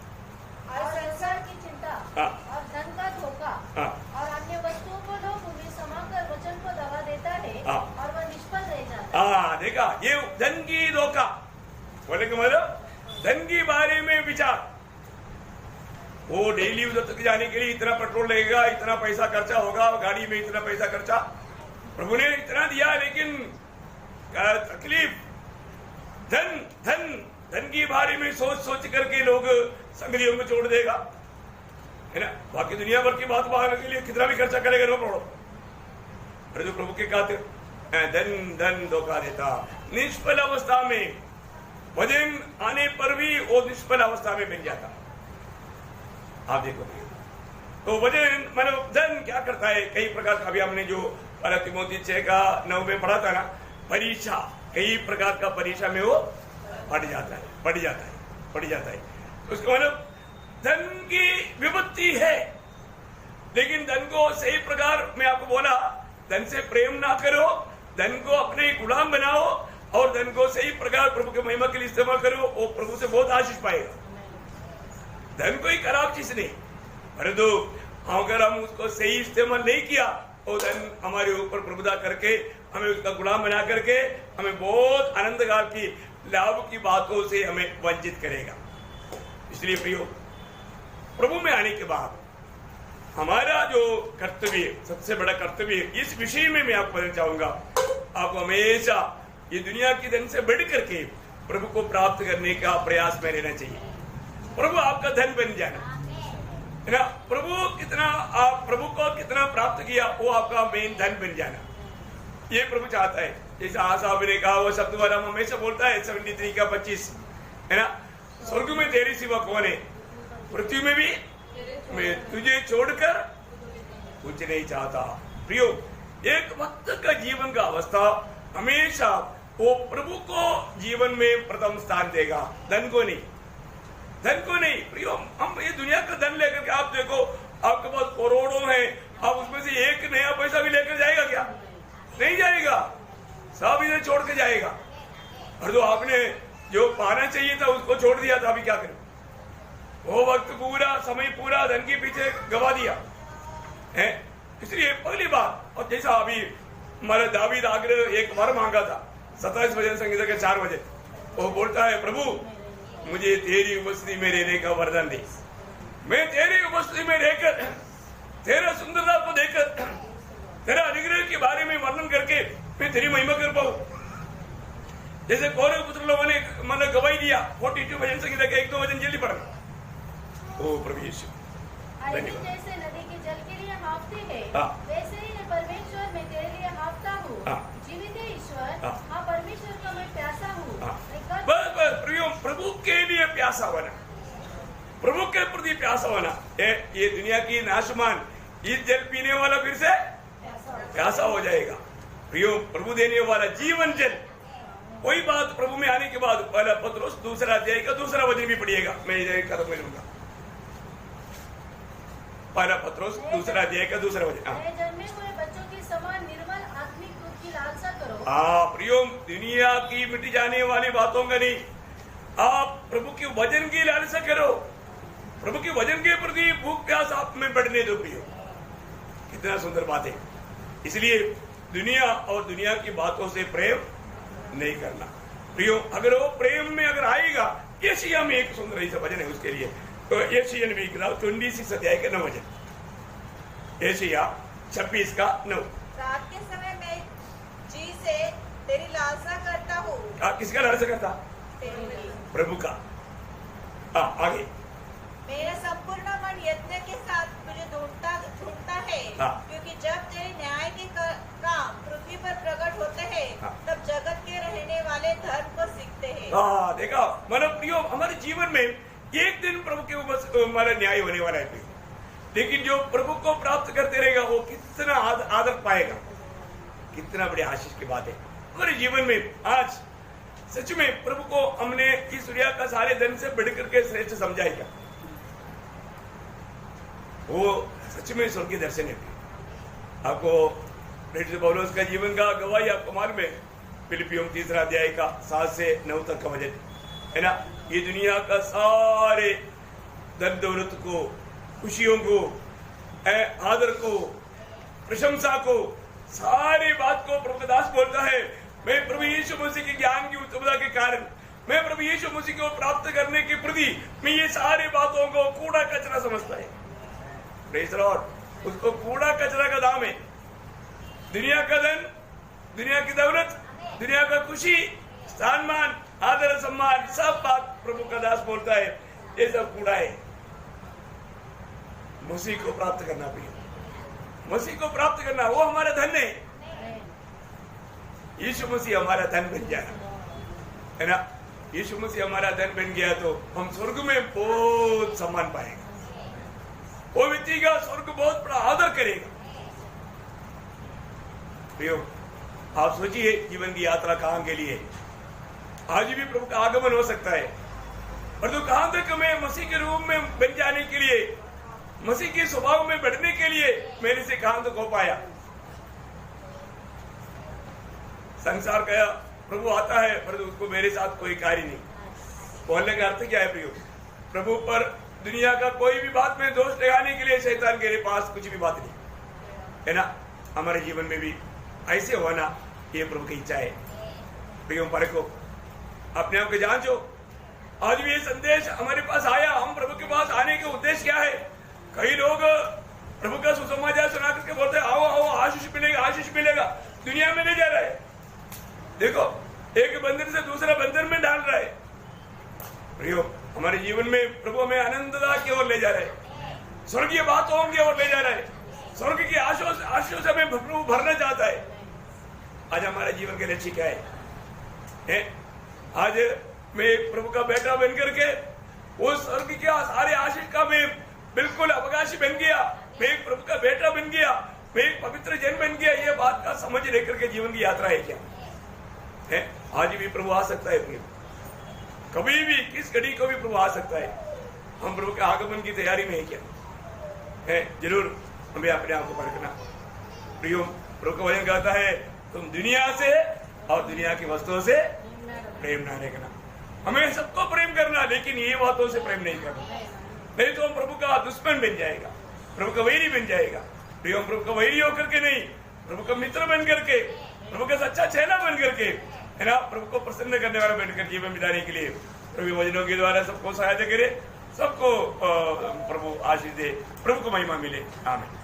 और संसार की चिंता और धन का धोखा और अन्य वस्तुओं को लोग उन्हें समाकर वचन को दबा देता है और वह निष्फल रह जाता है। देखा, ये धन की धोखा बोले कि मतलब धन के बारे में विचार, वो डेली उधर तक जाने के लिए इतना पेट्रोल लगेगा, इतना पैसा खर्चा होगा, गाड़ी में इतना पैसा खर्चा, प्रभु ने इतना दिया, लेकिन तकलीफ धन धन धन के बारे में सोच सोच करके लोग संगतियों में छोड़ देगा, है ना। बाकी दुनिया भर की बात पाने के लिए कितना भी खर्चा करेगा, नो प्रॉब्लम। अरे जो प्रभु के खातिर धन धन धोखा देता, निष्फल अवस्था में, वजन आने पर भी वो निष्फल अवस्था में मिल जाता। आप देखो तो वजन मतलब धन क्या करता है, कई प्रकार का, अभी हमने जो तिमोथी 6:9 में पढ़ा था ना, परीक्षा, कई प्रकार का परीक्षा में वो पड़ जाता है। उसका मतलब धन की विपत्ति है, लेकिन धन को सही प्रकार में आपको बोला, धन से प्रेम ना करो, धन को अपने गुलाम बनाओ और धन को सही प्रकार प्रभु के महिमा के लिए इस्तेमाल करो, वो प्रभु से बहुत आशीष पाएगा। धन कोई खराब चीज नहीं, परंतु अगर हम उसको सही इस्तेमाल नहीं किया, वो धन हमारे ऊपर प्रभुता करके हमें उसका गुलाम बना करके हमें बहुत आनंदगार की लाभ की बातों से हमें वंचित करेगा। इसलिए प्रियो, प्रभु में आने के बाद हमारा जो कर्तव्य, सबसे बड़ा कर्तव्य, इस विषय में मैं आपको बताना चाहूंगा, आपको हमेशा ये दुनिया की धन से बढ़ करके प्रभु को प्राप्त करने का प्रयास में रहना चाहिए। प्रभु आपका धन बन जाना, है ना। प्रभु को कितना प्राप्त किया, वो आपका मेन धन बन जाना, ये प्रभु चाहता है। जैसे आसाफ ने कहा, वो शब्द वाला हमेशा बोलता है 73:25, है ना। स्वर्ग में तेरी सिवा कौन है, पृथ्वी में भी मैं तुझे छोड़कर कुछ नहीं चाहता। प्रियो, एक वक्त का जीवन का अवस्था हमेशा वो प्रभु को जीवन में प्रथम स्थान देगा, धन को नहीं। प्रियो, हम ये दुनिया का धन लेकर के, आप देखो आपके पास करोड़ों है, आप उसमें से एक नया पैसा भी लेकर जाएगा क्या? नहीं जाएगा, सब इधर छोड़ के जाएगा। और जो आपने जो पाना चाहिए था उसको छोड़ दिया था, अभी क्या करें? वो वक्त पूरा, समय पूरा धन के पीछे गवा दिया है। इसलिए पहली बात, और जैसा अभी हमारा दावीद आग्रह एक वर मांगा था 27 भजन संगीता के 4 बजे, वो बोलता है, प्रभु मुझे तेरी उपस्थिति में रहने का वरदान दे। मैं तेरी उपस्थिति में रहकर, तेरा सुंदरता को देखकर, तेरा अनुग्रह के बारे में वर्णन करके मैं तेरी महिमा कर पाऊं। जैसे कौरव पुत्र लोगों ने मतलब गवाही दिया 42 भजन संगीता के 1-2 भजन जल्दी पढ़ना। ओ प्रभु यीशु, जैसे नदी के जल के लिए हाँफते हैं, वैसे ही मैं परमेश्वर में तेरे लिए हाँफता हूँ। जीवित ईश्वर, हाँ परमेश्वर का मैं प्यासा हूँ। बस प्रियो, प्रभु के लिए प्यासा होना, प्रभु के प्रति प्यासा होना। ये दुनिया की नाशमान इस जल पीने वाला फिर से प्यासा हो जाएगा। प्रियो, प्रभु देने वाला जीवन जल, वही बात प्रभु में आने के बाद 1 पत्रोस 2 अध्याय का 2 वचन भी पढ़िएगा, मैं इधर खत्म कर लूंगा। 1 पत्रोस 2 अध्याय का 2 वचन। जन्मे हुए बच्चों के समान निर्मल आत्मिक दूध की लालसा करो। प्रियो, दुनिया की मिट जाने वाली बातों का नहीं, आप प्रभु के वचन की लालसा करो। प्रभु के वचन के प्रति भूख प्यास आप में बढ़ने दो। प्रियो, कितना सुंदर बात है। इसलिए दुनिया और दुनिया की बातों से प्रेम नहीं करना। प्रियो, अगर वो प्रेम में अगर आएगा, यशायाह में एक सुंदर ऐसा वचन है उसके लिए, तो यशायाह में 26 अध्याय का 9 वचन, यशायाह 26:9। रात के समय मैं जी से तेरी लालसा करता हूँ। किसका लालसा करता? प्रभु का। आगे, मेरा संपूर्ण मन यत्न के साथ तुझे ढूंढता है, क्योंकि जब तेरे न्याय के काम पृथ्वी पर प्रकट होते हैं, तब जगत के रहने वाले धर्म को सीखते हैं। हाँ देखा, मतलब प्रियो हमारे जीवन में एक दिन प्रभु के हमारा न्याय होने वाला है, लेकिन जो प्रभु को प्राप्त करते रहेगा वो कितना आदर पाएगा। कितना बड़ी आशीष की बात है हमारे जीवन में। आज सच में प्रभु को हमने इस दुनिया का सारे धन से बढ़कर के श्रेष्ठ समझाएगा। वो सच में स्वर्ग के दर्शन है। आपको प्रेरित पौलुस का जीवन का गवाही आपको मालूम है, फिलिपियों 3 अध्याय का 7 से 9 तक का वचन है ना। ये दुनिया का सारे धन दौलत को, खुशियों को, आदर को, प्रशंसा को, सारी बात को प्रभु दास बोलता है, मैं प्रभु यीशु मसीह के ज्ञान की उत्तमता के कारण, मैं प्रभु यीशु मसीह को प्राप्त करने के प्रति मैं ये सारी बातों को कूड़ा कचरा समझता है। प्रेज़ लॉर्ड, उसको कूड़ा कचरा का दाम है। दुनिया का धन, दुनिया की दौलत, दुनिया का खुशी, स्थान मान, आदर सम्मान, सब बात प्रभु का दास बोलता है ये सब कूड़ा है। मसीह को प्राप्त करना भी, मसीह को प्राप्त करना वो हमारा धन है। यीशु मसीह हमारा धन बन जाना है ना। यीशु मसीह हमारा धन बन गया तो हम स्वर्ग में बहुत सम्मान पाएंगे। वो व्यक्ति का स्वर्ग बहुत बड़ा आदर करेगा। प्रियो, आप सोचिए जीवन की यात्रा कहां के लिए। आज भी प्रभु का आगमन हो सकता है, परंतु कहां तक हमें मसीह के रूप में बन जाने के लिए, मसीह के स्वभाव में बढ़ने के लिए मेरे से कहां तक हो पाया। संसार का प्रभु आता है परंतु उसको मेरे साथ कोई कार्य नहीं। बोलने का अर्थ क्या है प्रियो? प्रभु पर दुनिया का कोई भी बात में दोष लगाने के लिए शैतान के पास कुछ भी बात नहीं है ना। हमारे जीवन में भी ऐसे होना ये प्रभु की इच्छा है। प्रियो परखो, अपने आप को जांचो। आज भी ये संदेश हमारे पास आया, हम प्रभु के पास आने के उद्देश्य क्या है? कई लोग प्रभु का सुसमाचार सुना करके बोलते हैं आओ आओ आशीष मिलेगा, आशीष मिलेगा। दुनिया में ले जा रहा है। देखो, एक बंधन से दूसरा बंधन में डाल रहा है। प्रियो, हमारे जीवन में प्रभु हमें आनंदता की ओर ले जा रहा है, स्वर्गीय बातों की ओर ले जा रहा है, स्वर्ग की आशीषों से हमें प्रभु भरना चाहता है। आज हमारे जीवन के लक्ष्य क्या है? आज मैं एक प्रभु का बेटा बन करके वो स्वर्ग के सारे आशीष का मैं बिल्कुल अवकाशी बन गया, मैं एक प्रभु का बेटा बन गया, मैं एक पवित्र जन बन गया। ये बात का समझ लेकर के जीवन की यात्रा है क्या है? आज भी प्रभु आ सकता है, कभी भी किस घड़ी को भी प्रभु आ सकता है। हम प्रभु के आगमन की तैयारी में है क्या है? जरूर हमें अपने आप को परखना। प्रियो, प्रभु का वचन कहता है तुम दुनिया से और दुनिया की वस्तुओं से प्रेम ना रखना। हमें सबको प्रेम करना, लेकिन ये बातों से प्रेम नहीं करना, नहीं तो हम प्रभु का दुश्मन बन जाएगा, प्रभु का वैरी बन जाएगा। प्रियो, प्रभु का वैरी होकर के नहीं, प्रभु का मित्र बन करके, प्रभु का सच्चा चेला बन करके है ना, प्रभु को प्रसन्न करने वाला बनकर जीवन बिताने के लिए प्रभु वचनों के द्वारा सबको सहायता करे, सबको प्रभु आशीष दे, प्रभु को महिमा मिले। आमीन।